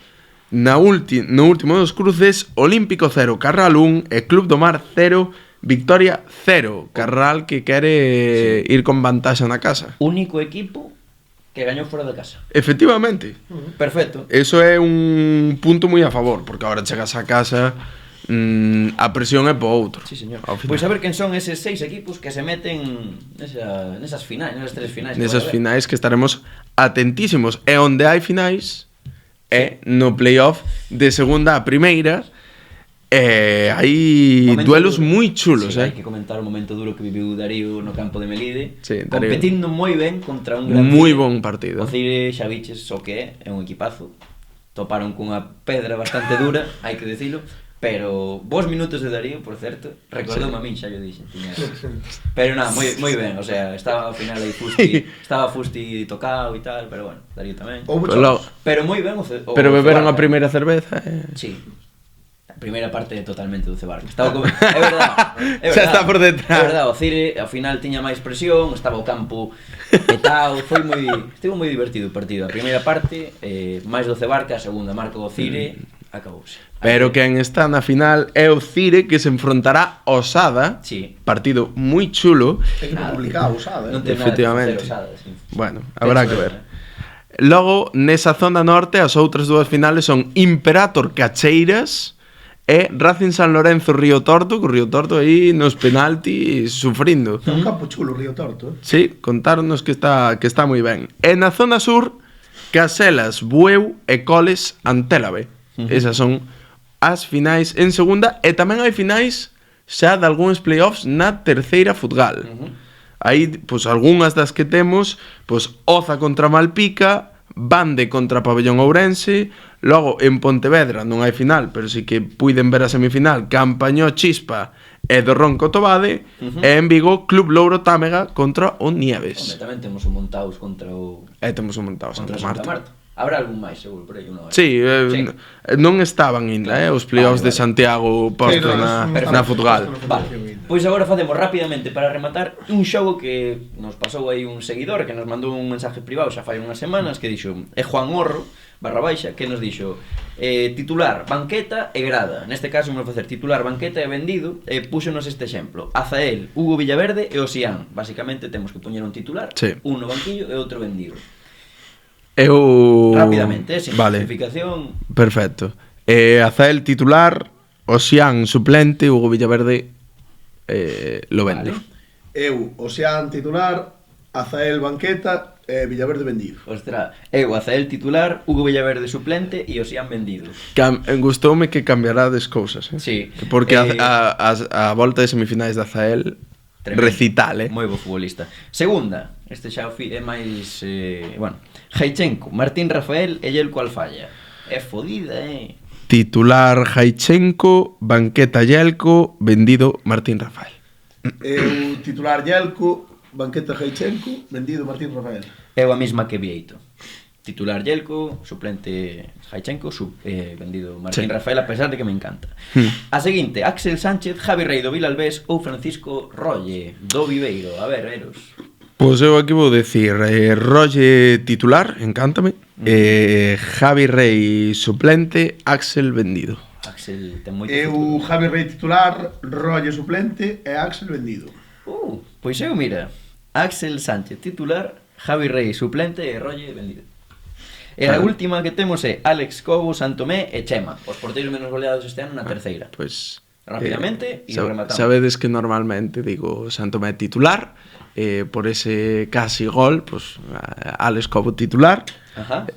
no último dos cruces, Olímpico 0, Carral 1 e Club do Mar 0, Victoria 0. Carral que quere ir con vantaxa na casa. Único equipo que gañou fora de casa. Efectivamente. Perfecto. Eso é un punto moi a favor, porque agora chegas a casa, a presión é po outro. Sí, señor. Ao final. Pois a ver quen son eses 6 equipos que se meten nesas finais, nesas 3 finais. Nesas finais que estaremos atentísimos. E onde hai finais é no playoff de segunda a primeira. Hai duelos moi chulos, Sí, hai que comentar o momento duro que viviu Darío no campo de Melide, Sí, Darío. competindo moi ben contra un gran Moi Cire. bon partido. O Cire, xa viches o que é un equipazo. toparon cunha pedra bastante dura, hai que dicilo, pero vos minutos de Darío, por certo, recordoume a min, xa yo dixen, pero nada, moi ben, o sea, estaba ao final aí Fusti tocado e tal, pero bueno, Darío tamén. Pero moi ben o Pero beberon a primeira cerveza, Sí. A primeira parte totalmente do Cebarca. Estaba como... É verdad. Xa está por detrás. É verdad, o Cire ao final tiña máis presión, estaba o campo petado, estivo moi divertido o partido. A primeira parte, máis do Cebarca, a segunda marca do Cire, acabouse. Pero quen está na final é o Cire, que se enfrontará ao Sada. Sí. Partido moi chulo. É que complicado, sabe? Non ten nada que Efectivamente. facer, Osada, sí. Bueno, habrá que ver. Logo, nesa zona norte, as outras dúas finales son Imperator Cacheiras e Racing San Lorenzo Río Torto, que o Río Torto aí nos penaltis sufrindo. É un campo chulo, Río Torto. Sí, contáronos que está moi ben. E na zona sur, Caselas, Bueu e Coles Antélave. Esas son as finais en segunda, e tamén hai finais xa de algúns playoffs na terceira futgal. Aí, pois, algunhas das que temos, pois, Oza contra Malpica, Bande contra Pabellón Ourense, logo en Pontevedra non hai final, pero sí que puiden ver a semifinal, Campañó Chispa e Dorrón Cotobade, e en Vigo, Club Louro Támega contra o Nieves. Tamén temos un Montaus contra o... E temos un montado contra Santa Santa Marta. Marta. Habrá algún máis, seguro, por aí, non? Sí, non estaban ainda, os playoffs de Santiago posto na futgal. Vale, pois agora facemos rapidamente para rematar un xogo que nos pasou aí un seguidor que nos mandou un mensaje privado xa fai unhas semanas que dixo, é Juan Horro _, que nos dixo titular, banqueta e grada. Neste caso vamos facer titular, banqueta e vendido, e púxonos este exemplo: Azael, Hugo Villaverde e Osián. Basicamente temos que poñer un titular, un no banquillo e outro vendido. Rapidamente, sin justificación. Perfecto. Azael titular, Osián suplente, Hugo Villaverde lo vende. Eu, Osián titular, Azael banqueta e Villaverde vendido. Ostras, eu, Azael titular, Hugo Villaverde suplente e Osián vendido. Gustoume que cambiarades cousas, Sí. Porque a volta de semifinais de Azael recital, moi bo futbolista. Segunda, este xa é máis bueno, Jaichenko, Martín Rafael e Yelko Alfaya. É fodida, Titular Jaichenko, banqueta Yelko, vendido Martín Rafael. Eu, titular Yelko, banqueta Jaichenko, vendido Martín Rafael. Eu a mesma que Vieito. Titular Yelko, suplente Jaichenko, vendido Martín Rafael, a pesar de que me encanta. A seguinte, Axel Sánchez, Javi Rei do Vilalbés ou Francisco Rolle do Viveiro. A ver, veros. Pois eu aquí vou decir Rolle titular, encántame, Javi Rei suplente, Axel vendido. Axel ten moito Eu, futuro. Javi Rei titular, Rolle suplente e Axel vendido. Pois eu, mira, Axel Sánchez titular, Javi Rei suplente e Rolle vendido. E a última que temos é Alex Cobo, Santomé e Chema, os porteiros menos goleados este ano na terceira. Pois rapidamente e rematamos. Sabedes que normalmente digo Santomé titular, por ese casi gol, pues Alex Cobo titular. Ajá.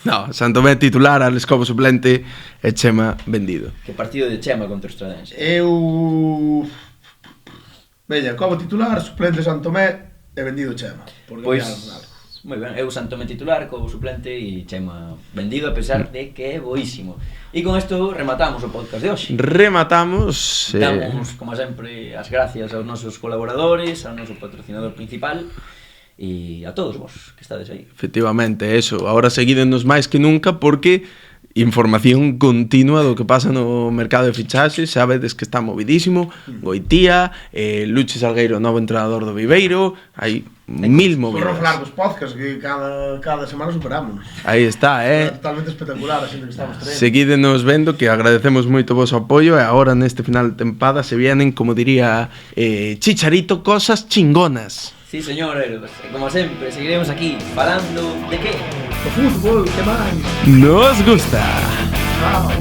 No, Santomé titular, Alex Cobo suplente e Chema vendido. Que partido de Chema contra o Estradense. Eu... Veña, Cobo titular, suplente Santomé e vendido Chema. Pois, moi ben, eu Santomé titular, Cobo suplente e Chema vendido, a pesar de que é boísimo. E con isto rematamos o podcast de hoxe. Rematamos. Damos, como sempre, as gracias aos nosos colaboradores, ao noso patrocinador principal e a todos vos que estades aí. Efectivamente, eso. Ahora seguídenos máis que nunca porque información continua do que pasa no mercado de fichaxes. Sabedes que está movidísimo. Goitía, Luchi Salgueiro, novo entrenador do Viveiro. Hai mil movidas. Por falar dos podcasts que cada semana superamos. Aí está, totalmente espectacular a xente que estamos trayendo. Seguídenos vendo, que agradecemos moito o voso apoio. E agora neste final de tempada se vienen, como diría Chicharito, cosas chingonas. Sí, señores, como sempre, seguiremos aquí falando de que? Do fútbol, que máis? Nos gusta. Chao.